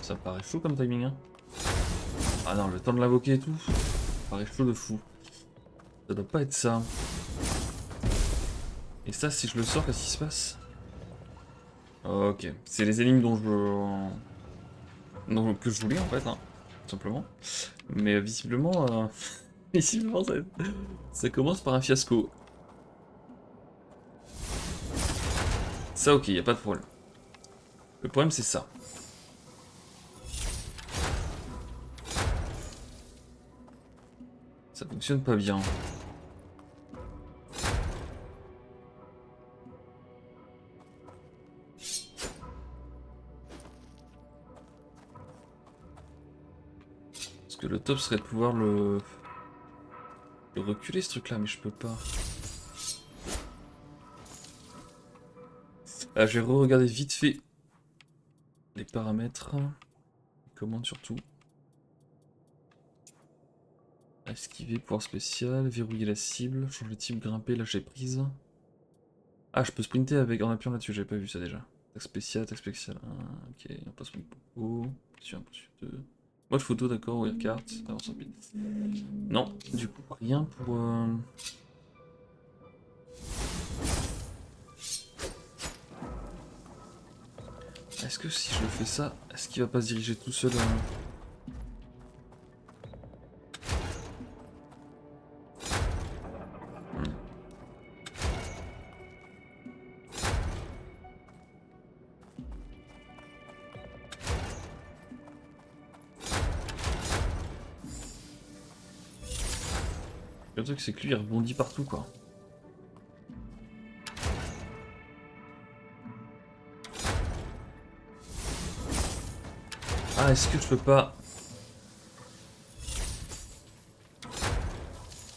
Ça me paraît fou comme timing hein. Ah non, le temps de l'invoquer et tout. Ça me paraît chaud de fou. Ça doit pas être ça. Et ça si je le sors, qu'est-ce qui se passe? Ok, c'est les énigmes dont que je voulais en fait, hein, tout simplement. Mais visiblement, visiblement ça commence par un fiasco. Ça ok, y a pas de problème. Le problème c'est ça. Ça fonctionne pas bien. Parce que le top serait de pouvoir le reculer ce truc là, mais je peux pas. Ah, je vais re-regarder vite fait les paramètres. Les commandes surtout. Esquiver, pouvoir spécial, verrouiller la cible, changer de type, grimper, lâcher prise. Ah, je peux sprinter avec en appuyant là-dessus, j'avais pas vu ça déjà. Attaque spéciale, attaque spéciale. Ah, ok, on passe au beaucoup. Position 1, position 2. Mode photo, d'accord, ouvrir carte, avance rapide. Non, du coup, rien pour. Est-ce que si je le fais ça, est-ce qu'il va pas se diriger tout seul Le truc, c'est que lui, il rebondit partout, quoi. Ah, est-ce que je peux pas...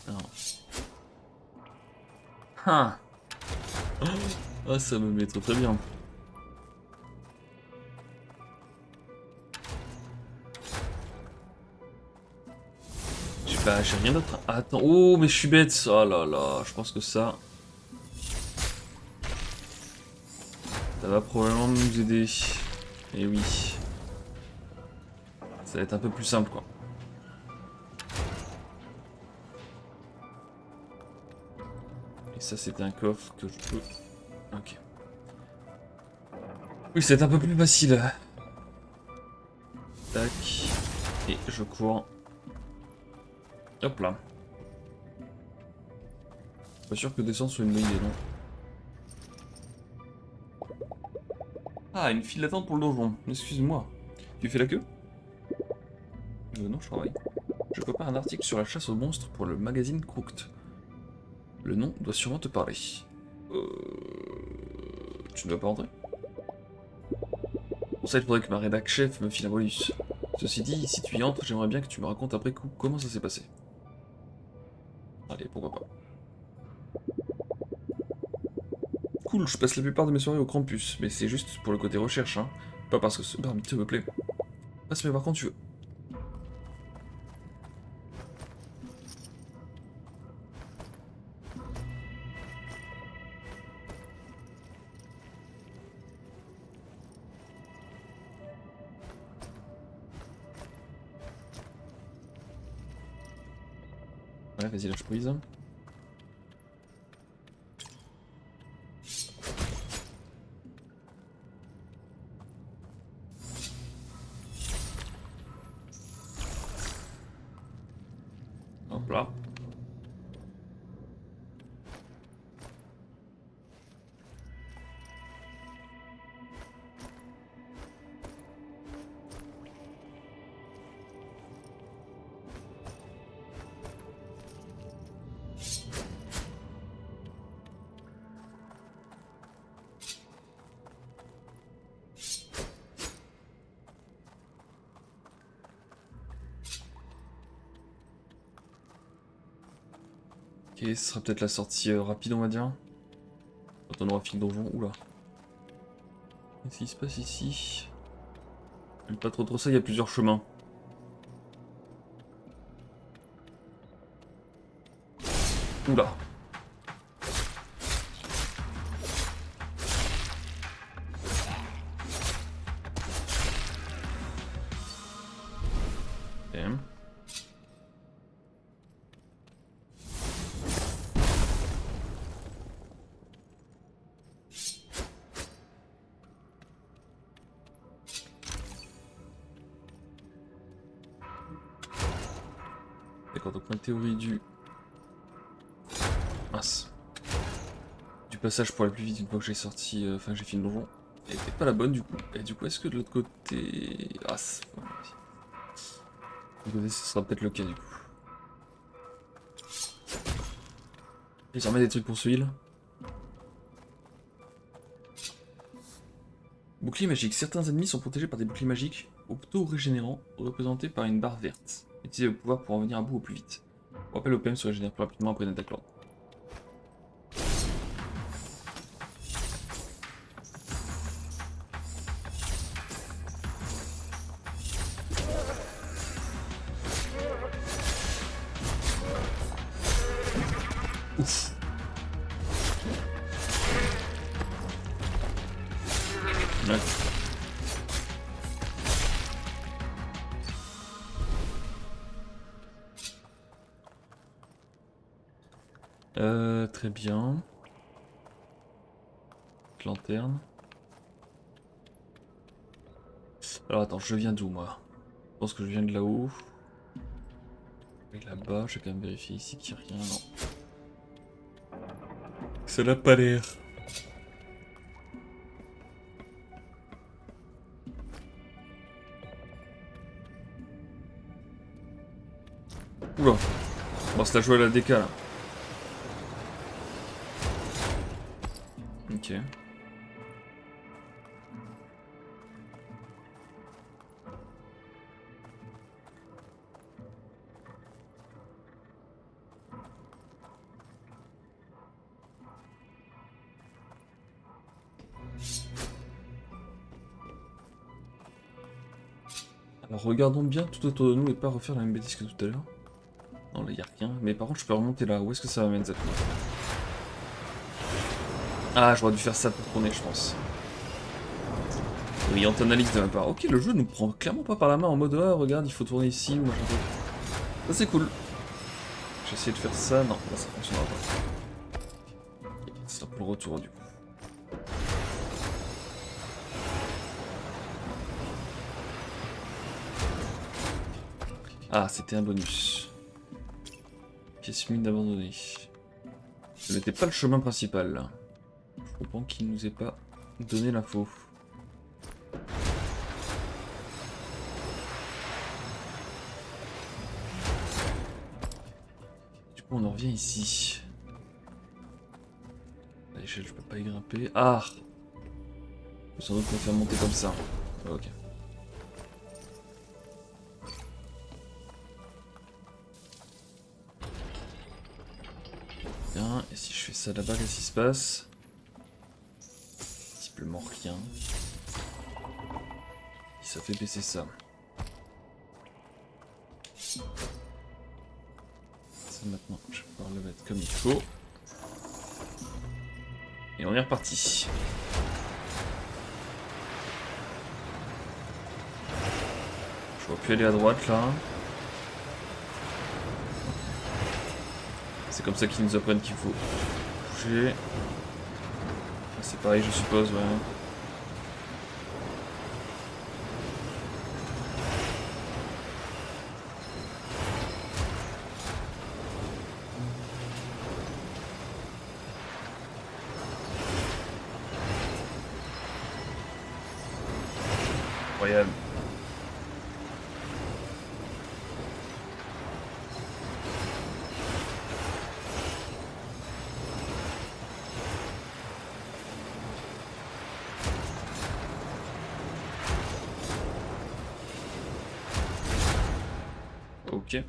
Non. Ah, ah ça me met très bien. J'ai rien d'autre. Ah, attends, oh, mais je suis bête. Oh là là, je pense que ça va probablement nous aider. Et oui. Ça va être un peu plus simple, quoi. Et ça, c'était un coffre que je peux... Ok. Oui, c'est un peu plus facile. Tac. Et je cours. Hop là. Pas sûr que descendre soit une bonne idée, non? Ah, une file d'attente pour le donjon. Excuse-moi. Tu fais la queue? Non, je travaille. Je prépare un article sur la chasse aux monstres pour le magazine Crooked. Le nom doit sûrement te parler. Tu ne dois pas rentrer? Pour ça, il faudrait que ma rédac chef me file un bonus. Ceci dit, si tu y entres, j'aimerais bien que tu me racontes après coup comment ça s'est passé. Allez, pourquoi pas. Cool. cool, je passe la plupart de mes soirées au campus, mais c'est juste pour le côté recherche, hein. Pas parce que ce barbitre me plaît. Passe me voir quand tu veux. Ouais, vas-y, lâche prise. Hop là. Ok, ce sera peut-être la sortie rapide, on va dire. Quand on aura fini le donjon. Oula. Qu'est-ce qui se passe ici? Pas trop ça, il y a plusieurs chemins. Oula. Ok. D'accord, donc ma théorie mince. Du passage pour aller plus vite une fois que j'ai sorti... Enfin, j'ai fini le donjon. Elle était pas la bonne du coup. Et du coup, est-ce que de l'autre côté... Ah, de l'autre côté, ce sera peut-être le cas du coup. Ils en mettent des trucs pour ce heal. Bouclier magique. Certains ennemis sont protégés par des boucliers magiques auto-régénérants représentés par une barre verte. Utilisez le pouvoir pour en venir à bout au plus vite. Pour rappel, l'OPM se régénère plus rapidement après une attaque lourde. Ouf. Ouais. Très bien. Lanterne. Alors attends, je viens d'où moi? Je pense que je viens de là-haut. Et là-bas, je vais quand même vérifier ici qu'il n'y a rien, non. Ça n'a pas l'air. Oula. On va se la jouer à la DK là. Ok. Alors regardons bien tout autour de nous et pas refaire la même bêtise que tout à l'heure. Non, là, y a rien. Mais par contre, je peux remonter là. Où est-ce que ça m'amène cette fois? Ah, j'aurais dû faire ça pour tourner, je pense. Brillante analyse de ma part. Ok, le jeu nous prend clairement pas par la main en mode ah, regarde, il faut tourner ici ou machin. Ça, c'est cool. J'ai essayé de faire ça. Non, là, ça fonctionnera pas. Ok, c'est pour le retour du coup. Ah, c'était un bonus. Pièce mine abandonnée. Ce n'était pas le chemin principal là. Je comprends qu'il nous ait pas donné l'info. Du coup on en revient ici. À l'échelle je peux pas y grimper. Ah! Je peux sans doute me faire monter comme ça. Ok. Bien, et si je fais ça là-bas, qu'est-ce qui se passe? simplement rien. Et ça fait baisser ça. Ça maintenant, je vais pouvoir le mettre comme il faut. Et on est reparti. Je vois plus aller à droite là. C'est comme ça qu'ils nous apprennent qu'il faut bouger. C'est pareil, je suppose, ouais. Incroyable. Ok.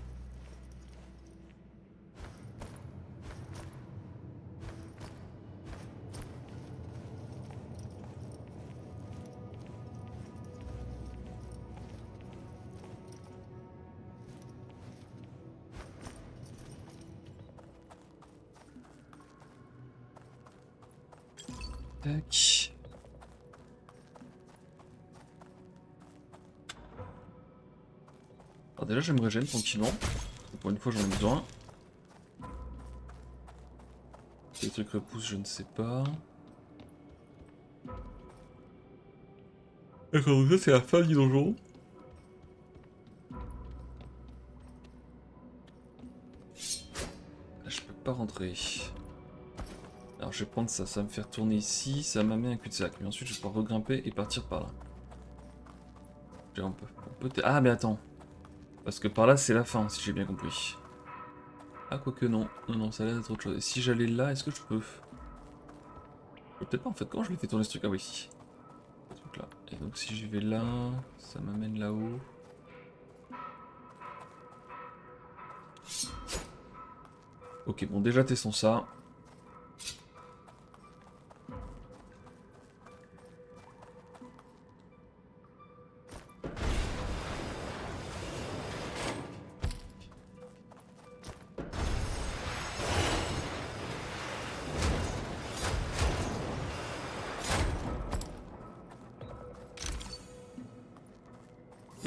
Tac. Alors déjà je me régène tranquillement. Pour une fois j'en ai besoin. Les trucs repoussent, je ne sais pas. D'accord, donc ça c'est la fin du donjon. Là, je peux pas rentrer. Alors je vais prendre ça, ça va me faire tourner ici, ça m'a mis un cul-de-sac. Mais ensuite je vais pouvoir regrimper et partir par là. On peut ah mais attends. Parce que par là c'est la fin, si j'ai bien compris. Ah quoique non, non ça a l'air d'être autre chose. Et si j'allais là, est-ce que je peux? Peut-être pas en fait, comment je l'ai fait tourner ce truc? Ah oui si. Ce truc là. Et donc si j'y vais là, ça m'amène là-haut. Ok bon déjà testons ça.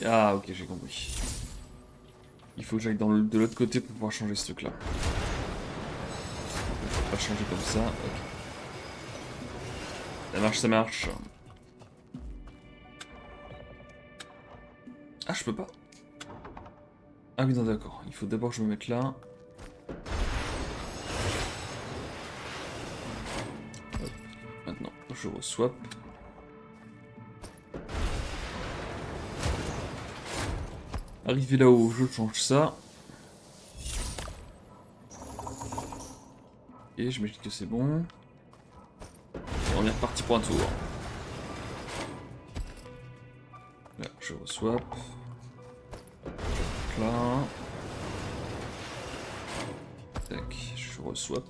Ah ok j'ai compris. Il faut que j'aille de l'autre côté pour pouvoir changer ce truc là. Je peux pas changer comme ça. Ok. Ça marche, ça marche. Ah je peux pas. Ah oui non d'accord. Il faut d'abord que je me mette là. Hop. Maintenant je re-swap. Arrivé là-haut, je change ça. Et je me dis que c'est bon. On est reparti pour un tour. Là, je re-swap. Là. Tac, je re-swap.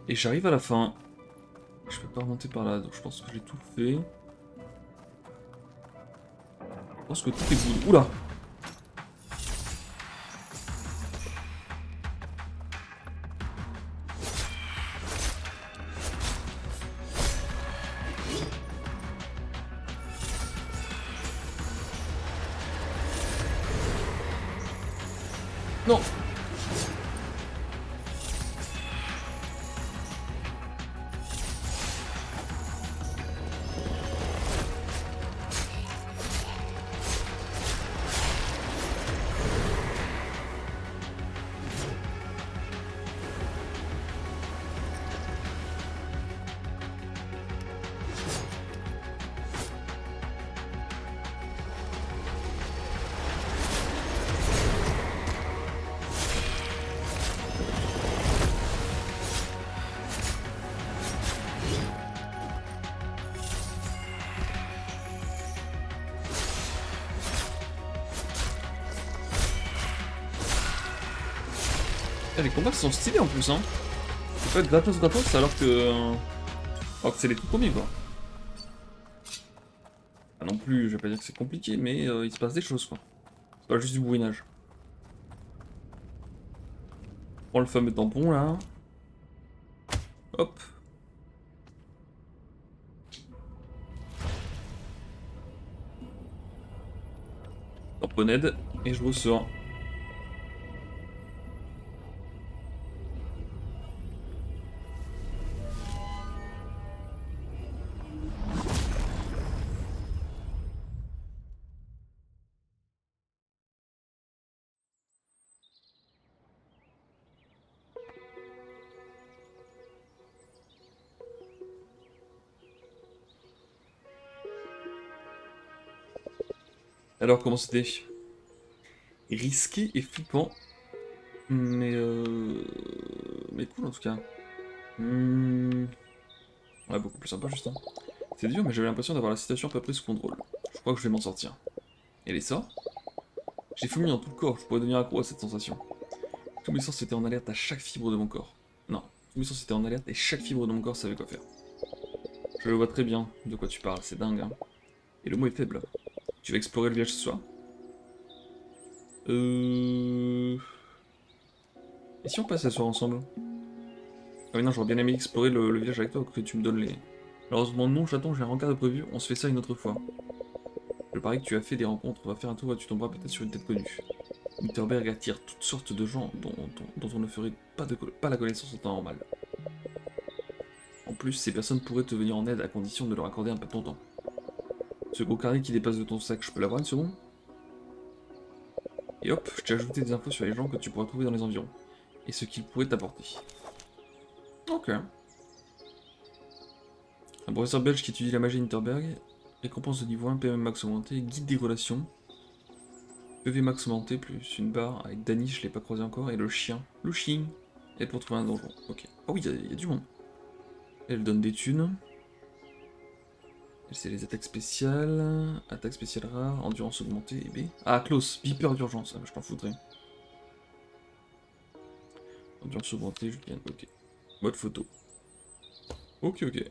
Et j'arrive à la fin. Je peux pas remonter par là, donc je pense que j'ai tout fait. Je pense que tout est good. Oula! Non! Ah, les combats sont stylés en plus, hein. C'est pas gratos gratos alors que c'est les tout premiers, quoi. Pas non plus, je vais pas dire que c'est compliqué, mais il se passe des choses, quoi. C'est pas juste du bourrinage. Prends le fameux tampon, là. Hop. Tamponnade, et je ressors. Alors, comment c'était? Risqué et flippant, mais cool en tout cas. Ouais, beaucoup plus sympa, juste. Hein. C'est dur, mais j'avais l'impression d'avoir la situation à peu près sous contrôle. Je crois que je vais m'en sortir. Et les sorts? J'ai fourmi dans tout le corps, je pourrais devenir accro à cette sensation. Tous mes sens étaient en alerte à chaque fibre de mon corps. Non, tous mes sens étaient en alerte et chaque fibre de mon corps savait quoi faire. Je le vois très bien de quoi tu parles, c'est dingue, hein. Et le mot est faible. Tu vas explorer le village ce soir? Et si on passe la soirée ensemble? Ah oui, non, j'aurais bien aimé explorer le village avec toi, que tu me donnes les... Malheureusement non, chaton, j'ai un rencard de prévu, on se fait ça une autre fois. Je parie que tu as fait des rencontres, on va faire un tour et tu tomberas peut-être sur une tête connue. Winterberg attire toutes sortes de gens dont on ne ferait pas la connaissance en temps normal. En plus, ces personnes pourraient te venir en aide à condition de leur accorder un peu de ton temps. Ce gros carnet qui dépasse de ton sac, je peux l'avoir une seconde? Et hop, je t'ai ajouté des infos sur les gens que tu pourras trouver dans les environs, et ce qu'ils pourraient t'apporter. Ok. Un professeur belge qui étudie la magie Winterberg, récompense de niveau 1, PM max augmenté, guide des relations, PV max augmenté, plus une barre avec Danny, je l'ai pas croisé encore, et le chien, le chien, et pour trouver un donjon. Ok. Ah oui, il y a du monde. Elle donne des thunes. Elle c'est les attaques spéciales rares, endurance augmentée et B. Ah, close, beeper d'urgence, ah, je t'en foutrais. Endurance augmentée, je viens, ok. Mode photo. Ok, ok.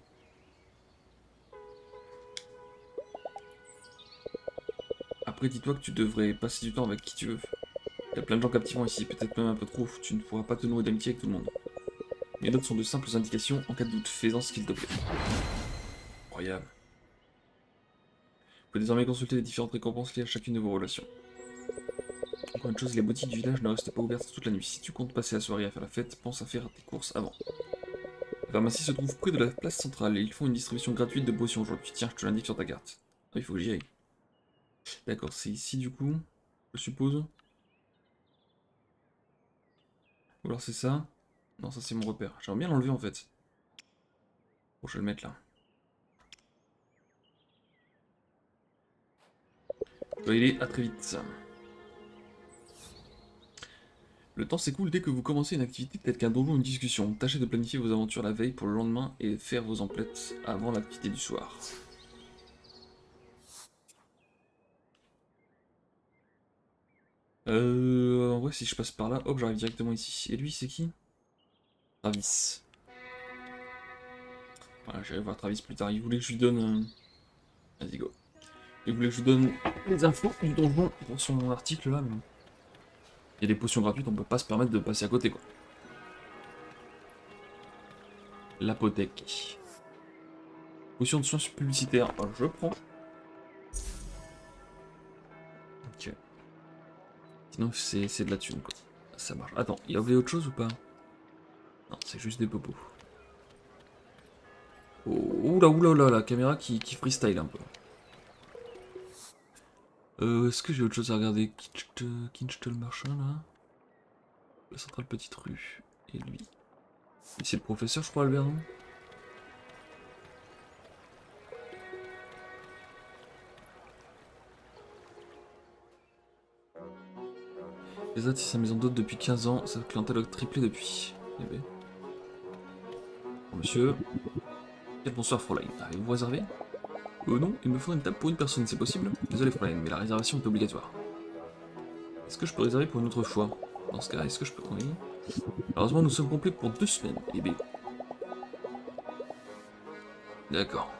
Après, dis-toi que tu devrais passer du temps avec qui tu veux. Il y a plein de gens captivants ici, peut-être même un peu trop, tu ne pourras pas te nouer d'amitié avec tout le monde. Mes notes sont de simples indications, en cas de doute, fais-en ce qu'il te plaît. Incroyable. Vous pouvez désormais consulter les différentes récompenses liées à chacune de vos relations. Encore une chose, les boutiques du village ne restent pas ouvertes toute la nuit. Si tu comptes passer la soirée à faire la fête, pense à faire tes courses avant. La pharmacie se trouve près de la place centrale et ils font une distribution gratuite de potions aujourd'hui. Tiens, je te l'indique sur ta carte. Ah, il faut que j'y aille. D'accord, c'est ici du coup, je suppose. Ou alors c'est ça. Non, ça c'est mon repère. J'aimerais bien l'enlever en fait. Bon, je vais le mettre là. Je dois y aller, à très vite. Le temps s'écoule dès que vous commencez une activité telle qu'un donjon ou une discussion. Tâchez de planifier vos aventures la veille pour le lendemain et faire vos emplettes avant l'activité du soir. En vrai, si je passe par là, hop, j'arrive directement ici. Et lui, c'est qui? Travis. Voilà, j'irai voir Travis plus tard. Il voulait que je lui donne... Vas-y, go. Il voulait que je lui donne les infos du donjon pour son article là, mais... Il y a des potions gratuites, on peut pas se permettre de passer à côté, quoi. L'apothèque. Potion de soins publicitaires, je prends. Ok. Sinon, c'est de la thune, quoi. Ça marche. Attends, il y avait autre chose ou pas? Non, c'est juste des popos. Oh, oula, oula, oula, la caméra qui freestyle un peu. Est-ce que j'ai autre chose à regarder? Kinchtel machin, là. La centrale petite rue. Et lui. C'est le professeur, je crois, Albert, non? Les autres, c'est sa maison d'hôte depuis 15 ans, sa clientèle a triplé depuis. Eh ben. Monsieur. Et bonsoir, Fräulein. Avez-vous réservé? Non, il me faudrait une table pour une personne, c'est possible? Désolé, Fräulein, mais la réservation est obligatoire. Est-ce que je peux réserver pour une autre fois? Dans ce cas, est-ce que je peux... Oui. Heureusement, nous sommes complets pour 2 semaines. Eh bien... D'accord.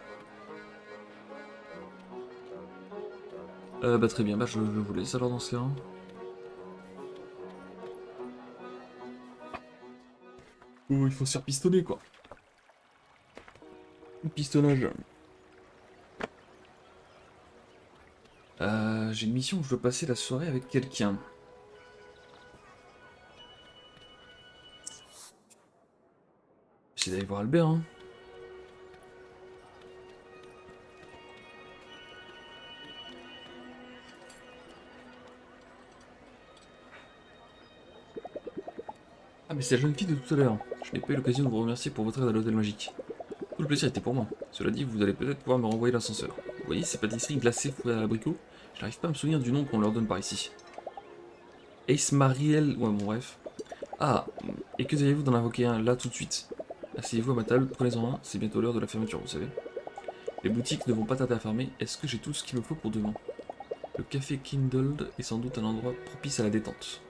Bah très bien, bah je vous laisse alors dans ce cas. Oh, il faut se faire pistonner quoi. Pistonnage. J'ai une mission où je dois passer la soirée avec quelqu'un. J'essaie d'aller voir Albert, hein. Ah mais c'est la jeune fille de tout à l'heure. Je n'ai pas eu l'occasion de vous remercier pour votre aide à l'hôtel magique. Tout le plaisir était pour moi. Cela dit, vous allez peut-être pouvoir me renvoyer l'ascenseur. Vous voyez ces pâtisseries glacées fourrées à l'abricot? Je n'arrive pas à me souvenir du nom qu'on leur donne par ici. Ace Mariel... Ouais bon bref. Ah, et que diriez-vous d'en invoquer un là tout de suite? Asseyez-vous à ma table, prenez-en un, c'est bientôt l'heure de la fermeture, vous savez. Les boutiques ne vont pas tarder à fermer, est-ce que j'ai tout ce qu'il me faut pour demain? Le café Kindled est sans doute un endroit propice à la détente.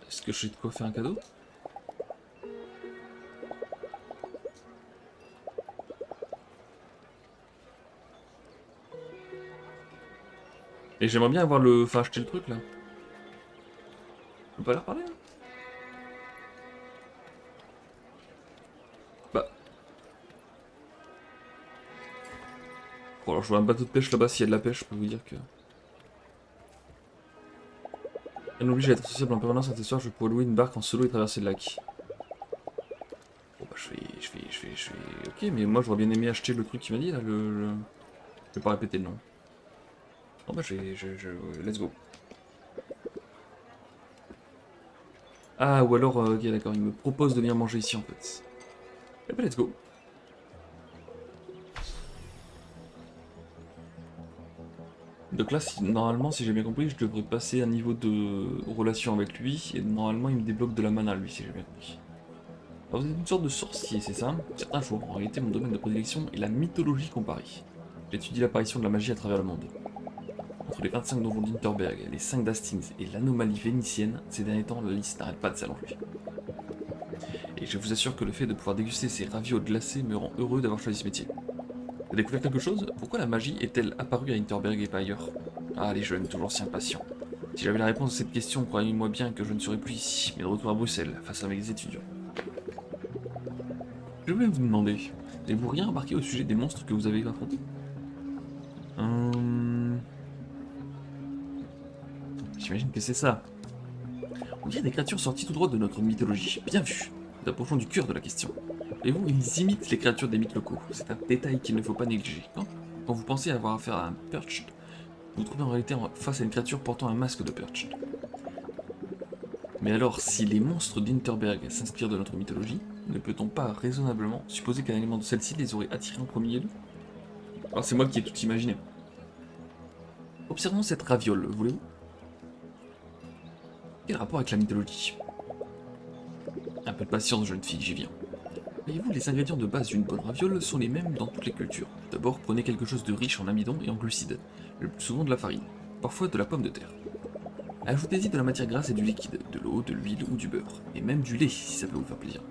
Est-ce que j'ai de quoi faire un cadeau? Et j'aimerais bien avoir le... Enfin, acheter le truc, là. On peut pas leur parler, hein? Bah... Bon, alors je vois un bateau de pêche là-bas, s'il y a de la pêche, je peux vous dire que... Elle m'oblige à être sociable en permanence, un soir, je pourrais louer une barque en solo et traverser le lac. Bon bah je vais... Ok, mais moi j'aurais bien aimé acheter le truc qu'il m'a dit, là, Je vais pas répéter le nom. Bon bah let's go. Ah, ou alors, ok d'accord, il me propose de venir manger ici en fait. Eh bah let's go. Donc là, normalement, si j'ai bien compris, je devrais passer un niveau de relation avec lui, et normalement il me débloque de la mana lui, si j'ai bien compris. Alors vous êtes une sorte de sorcier, c'est ça? Certains jours, en réalité mon domaine de prédilection est la mythologie comparée. J'étudie l'apparition de la magie à travers le monde. Entre les 25 donjons d'Interberg, les 5 d'Hastings et l'anomalie vénitienne, ces derniers temps, la liste n'arrête pas de s'allonger. Et je vous assure que le fait de pouvoir déguster ces ravioles glacés me rend heureux d'avoir choisi ce métier. Vous avez découvert quelque chose? Pourquoi la magie est-elle apparue à Interberg et pas ailleurs? Ah, les jeunes, toujours si impatients. Si j'avais la réponse à cette question, croyez-moi bien que je ne serais plus ici, mais de retour à Bruxelles, face à mes étudiants. Je voulais vous demander, avez-vous rien remarqué au sujet des monstres que vous avez affrontés? J'imagine que c'est ça. On dirait des créatures sorties tout droit de notre mythologie. Bien vu. Nous approchons du cœur de la question. Voyez-vous, ils imitent les créatures des mythes locaux. C'est un détail qu'il ne faut pas négliger. Quand vous pensez avoir affaire à un Perched, vous vous trouvez en réalité face à une créature portant un masque de Perched. Mais alors, si les monstres d'Interberg s'inspirent de notre mythologie, ne peut-on pas raisonnablement supposer qu'un élément de celle-ci les aurait attirés en premier lieu? Alors c'est moi qui ai tout imaginé. Observons cette raviole, voulez-vous? Quel rapport avec la mythologie? Un peu de patience, jeune fille, j'y viens. Voyez-vous, les ingrédients de base d'une bonne raviole sont les mêmes dans toutes les cultures. D'abord, prenez quelque chose de riche en amidon et en glucides, le plus souvent de la farine, parfois de la pomme de terre. Ajoutez-y de la matière grasse et du liquide, de l'eau, de l'huile ou du beurre, et même du lait si ça peut vous faire plaisir.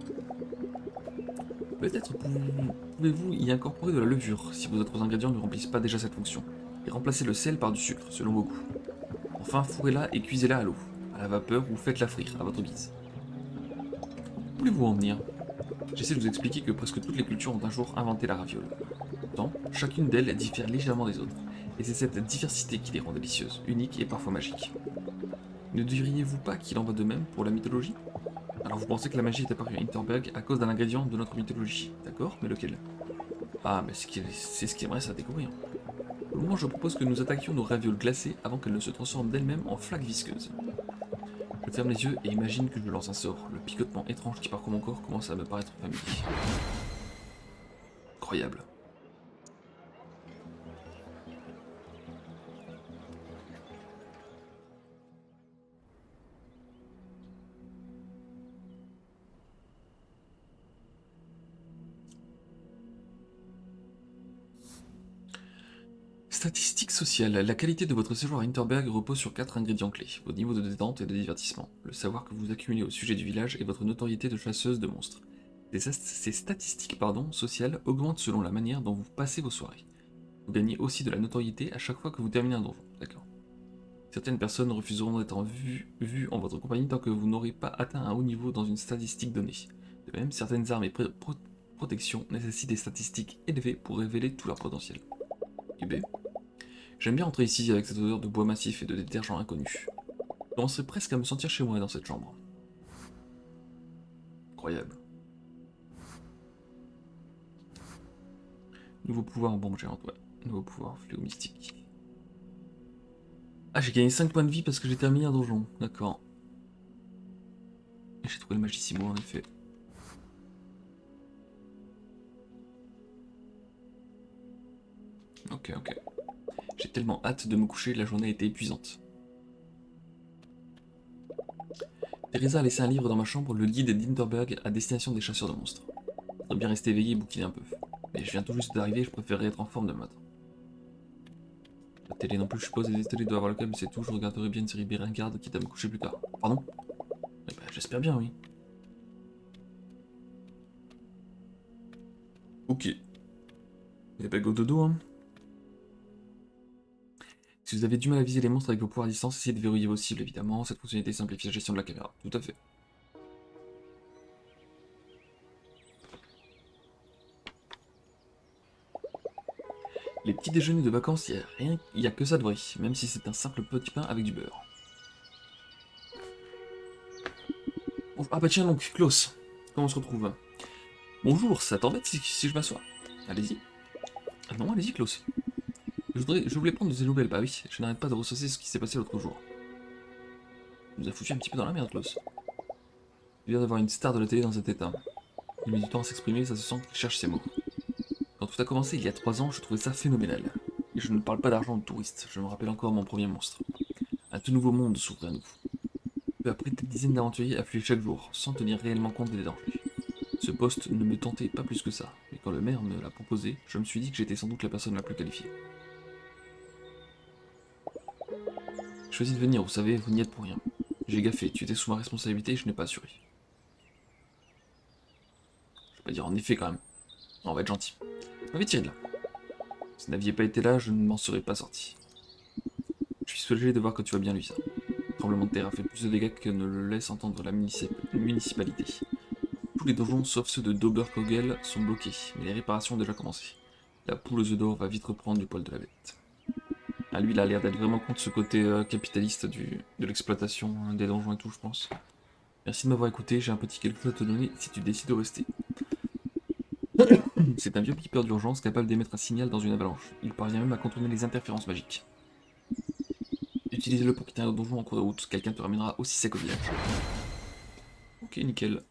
Peut-être pouvez-vous y incorporer de la levure si vos autres ingrédients ne remplissent pas déjà cette fonction, et remplacez le sel par du sucre selon vos goûts. Enfin, fourrez-la et cuisez-la à l'eau, à la vapeur ou faites-la frire à votre guise. Où voulez-vous en venir? J'essaie de vous expliquer que presque toutes les cultures ont un jour inventé la raviole. Pourtant, chacune d'elles diffère légèrement des autres, et c'est cette diversité qui les rend délicieuses, uniques et parfois magiques. Ne diriez-vous pas qu'il en va de même pour la mythologie? Alors vous pensez que la magie est apparue à Interberg à cause d'un ingrédient de notre mythologie, d'accord, mais lequel? Ah, mais c'est ce qu'il reste à découvrir. Pour le moment, je propose que nous attaquions nos ravioles glacées avant qu'elles ne se transforment d'elles-mêmes en flaques visqueuses. Je ferme les yeux et imagine que je lance un sort. Le picotement étrange qui parcourt mon corps commence à me paraître familier. Incroyable. Statistiques sociales. La qualité de votre séjour à Interberg repose sur 4 ingrédients clés. Votre niveau de détente et de divertissement, le savoir que vous accumulez au sujet du village et votre notoriété de chasseuse de monstres. Ces statistiques sociales augmentent selon la manière dont vous passez vos soirées. Vous gagnez aussi de la notoriété à chaque fois que vous terminez un donjon. D'accord. Certaines personnes refuseront d'être vues en votre compagnie tant que vous n'aurez pas atteint un haut niveau dans une statistique donnée. De même, certaines armes et protections nécessitent des statistiques élevées pour révéler tout leur potentiel. UB. J'aime bien entrer ici avec cette odeur de bois massif et de détergent inconnu. Je commencerais presque à me sentir chez moi dans cette chambre. Incroyable. Nouveau pouvoir en bombe géante, ouais. Nouveau pouvoir fléau mystique. Ah, j'ai gagné 5 points de vie parce que j'ai terminé un donjon, d'accord. Et j'ai trouvé le magissimo en effet. Ok. J'ai tellement hâte de me coucher, la journée a été épuisante. Teresa a laissé un livre dans ma chambre, le guide d'Interberg à destination des chasseurs de monstres. Je voudrais bien rester éveillé et bouquiner un peu. Mais je viens tout juste d'arriver, je préférerais être en forme de matin. La télé non plus, je suppose, les télé doivent avoir le câble, c'est tout, je regarderai bien une série Béringarde quitte à me coucher plus tard. Pardon? Eh ben, j'espère bien, oui. Ok. Et ben, go dodo, hein. Si vous avez du mal à viser les monstres avec vos pouvoirs à distance, essayez de verrouiller vos cibles, évidemment. Cette fonctionnalité simplifie la gestion de la caméra. Tout à fait. Les petits déjeuners de vacances, il y a que ça de vrai, même si c'est un simple petit pain avec du beurre. Ah bah tiens donc, Klaus, comment on se retrouve? Bonjour, ça t'embête si je m'assois? Allez-y. Ah non, allez-y Klaus. Je voulais prendre de tes nouvelles, bah oui, je n'arrête pas de ressasser ce qui s'est passé l'autre jour. Il nous a foutu un petit peu dans la merde, Klaus. Il vient d'avoir une star de la télé dans cet état. Il met du temps à s'exprimer, ça se sent qu'il cherche ses mots. Quand tout a commencé il y a 3 ans, je trouvais ça phénoménal. Et je ne parle pas d'argent de touriste, je me rappelle encore mon premier monstre. Un tout nouveau monde s'ouvrait à nous. Peu après, des dizaines d'aventuriers affluaient chaque jour, sans tenir réellement compte des dangers. Ce poste ne me tentait pas plus que ça, mais quand le maire me l'a proposé, je me suis dit que j'étais sans doute la personne la plus qualifiée. J'ai choisi de venir, vous savez, vous n'y êtes pour rien. J'ai gaffé, tu étais sous ma responsabilité et je n'ai pas assuré. Je vais pas dire en effet quand même. On va être gentil. On va tirer de là. Si vous n'aviez pas été là, je ne m'en serais pas sorti. Je suis soulagé de voir que tu vas bien, Luisa. Le tremblement de terre a fait plus de dégâts que ne le laisse entendre la municipalité. Tous les donjons, sauf ceux de Doberkogel, sont bloqués, mais les réparations ont déjà commencé. La poule aux œufs d'or va vite reprendre du poil de la bête. Ah, lui, il a l'air d'être vraiment contre ce côté capitaliste de l'exploitation des donjons et tout, je pense. Merci de m'avoir écouté, j'ai un petit quelque chose à te donner si tu décides de rester. C'est un vieux beeper d'urgence capable d'émettre un signal dans une avalanche. Il parvient même à contourner les interférences magiques. Utilisez-le pour quitter un donjon en cours de route, quelqu'un te ramènera aussi sec au village. Ok, nickel.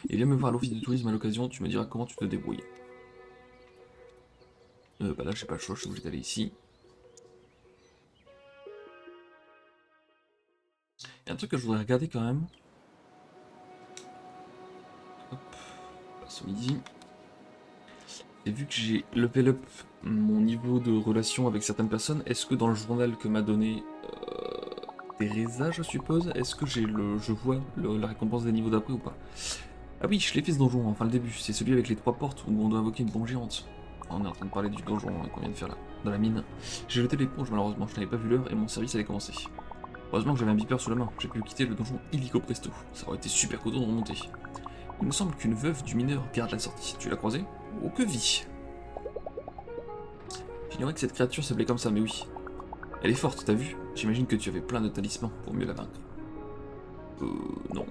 Et viens me voir à l'office de tourisme à l'occasion, tu me diras comment tu te débrouilles. Bah là j'ai pas le choix, je suis obligé d'aller ici. Il y a un truc que je voudrais regarder quand même. Hop, passe au midi. Et vu que j'ai level up mon niveau de relation avec certaines personnes, est-ce que dans le journal que m'a donné Teresa, je suppose, est-ce que je vois la récompense des niveaux d'après ou pas? Ah oui, je l'ai fait ce donjon, enfin le début, c'est celui avec les 3 portes où on doit invoquer une bombe géante. On est en train de parler du donjon qu'on vient de faire là, dans la mine. J'ai jeté l'éponge malheureusement, je n'avais pas vu l'heure et mon service allait commencer. Heureusement que j'avais un beeper sous la main, j'ai pu quitter le donjon illico presto. Ça aurait été super coton de remonter. Il me semble qu'une veuve du mineur garde la sortie. Tu l'as croisée? Oh que vie! J'ignorais que cette créature s'appelait comme ça, mais oui. Elle est forte, t'as vu? J'imagine que tu avais plein de talismans pour mieux la vaincre. Non.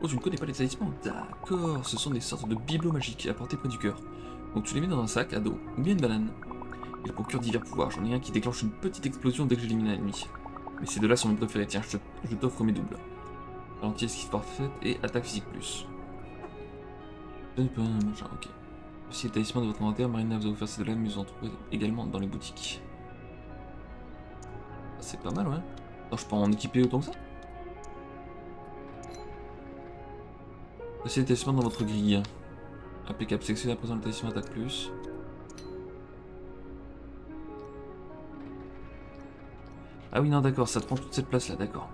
Oh, tu ne connais pas les talismans? D'accord, ce sont des sortes de bibelots magiques à porter près du cœur. Donc tu les mets dans un sac à dos, ou bien une banane. Ils procurent divers pouvoirs, j'en ai un qui déclenche une petite explosion dès que j'élimine un ennemi. Mais ces deux-là sont mes préférés, tiens, je t'offre mes doubles. Ralenti esquive parfaite et attaque physique plus. Machin, ok. Si les talismans de votre inventaire, Marina vous a offert ces deux-là, mais vous en trouvez également dans les boutiques. C'est pas mal, ouais. Attends, je peux en équiper autant que ça? Passez les talismans dans votre grille. Impeccable, sélectionnez à présent le talisman attaque plus. Ah oui, non, d'accord, ça te prend toute cette place là, d'accord.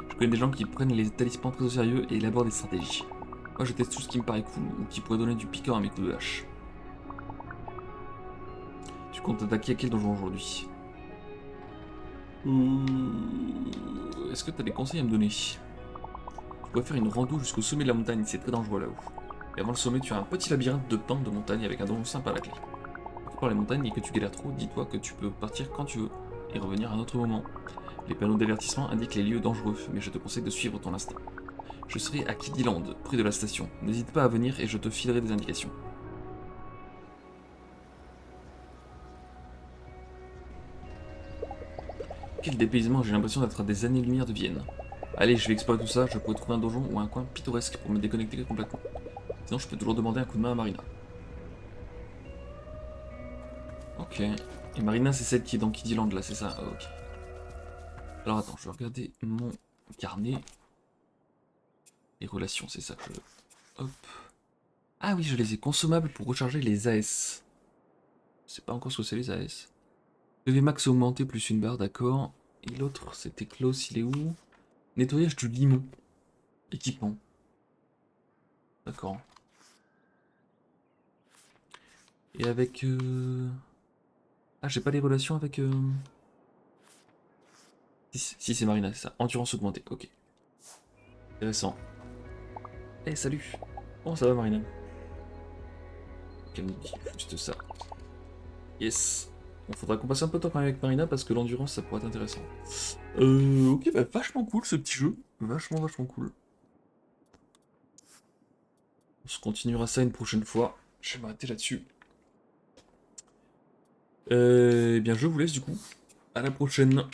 Je connais des gens qui prennent les talismans très au sérieux et élaborent des stratégies. Moi, je teste tout ce qui me paraît cool ou qui pourrait donner du piquant à mes coups de hache. Tu comptes attaquer à quel donjon aujourd'hui? Est-ce que tu as des conseils à me donner? Tu pourrais faire une rando jusqu'au sommet de la montagne, c'est très dangereux là-haut. Et avant le sommet, tu as un petit labyrinthe de pentes de montagne avec un donjon sympa à la clé. Quand tu pars les montagnes et que tu galères trop, dis-toi que tu peux partir quand tu veux et revenir à un autre moment. Les panneaux d'avertissement indiquent les lieux dangereux, mais je te conseille de suivre ton instinct. Je serai à Kidiland, près de la station. N'hésite pas à venir et je te filerai des indications. Quel dépaysement, j'ai l'impression d'être à des années-lumière de Vienne. Allez, je vais explorer tout ça, je pourrais trouver un donjon ou un coin pittoresque pour me déconnecter complètement. Sinon, je peux toujours demander un coup de main à Marina. Ok. Et Marina, c'est celle qui est dans Kidiland, là, c'est ça? Ok. Alors attends, je vais regarder mon carnet. Les relations, c'est ça que je... Hop. Ah oui, je les ai consommables pour recharger les AS. Je sais pas encore ce que c'est les AS. PV max augmenté plus une barre, d'accord. Et l'autre, c'était Klaus, il est où? Nettoyage du limon. Équipement. D'accord. Et avec... Ah, j'ai pas les relations avec... Si, c'est Marina, c'est ça. Endurance augmentée, ok. Intéressant. Eh, salut. Comment ça va, Marina? Qu'elle me dit juste ça. Yes. Bon, faudra qu'on passe un peu de temps quand même avec Marina parce que l'endurance, ça pourrait être intéressant. Ok, bah vachement cool ce petit jeu. Vachement cool. On se continuera ça une prochaine fois. Je vais m'arrêter là-dessus. Eh bien, je vous laisse du coup. À la prochaine.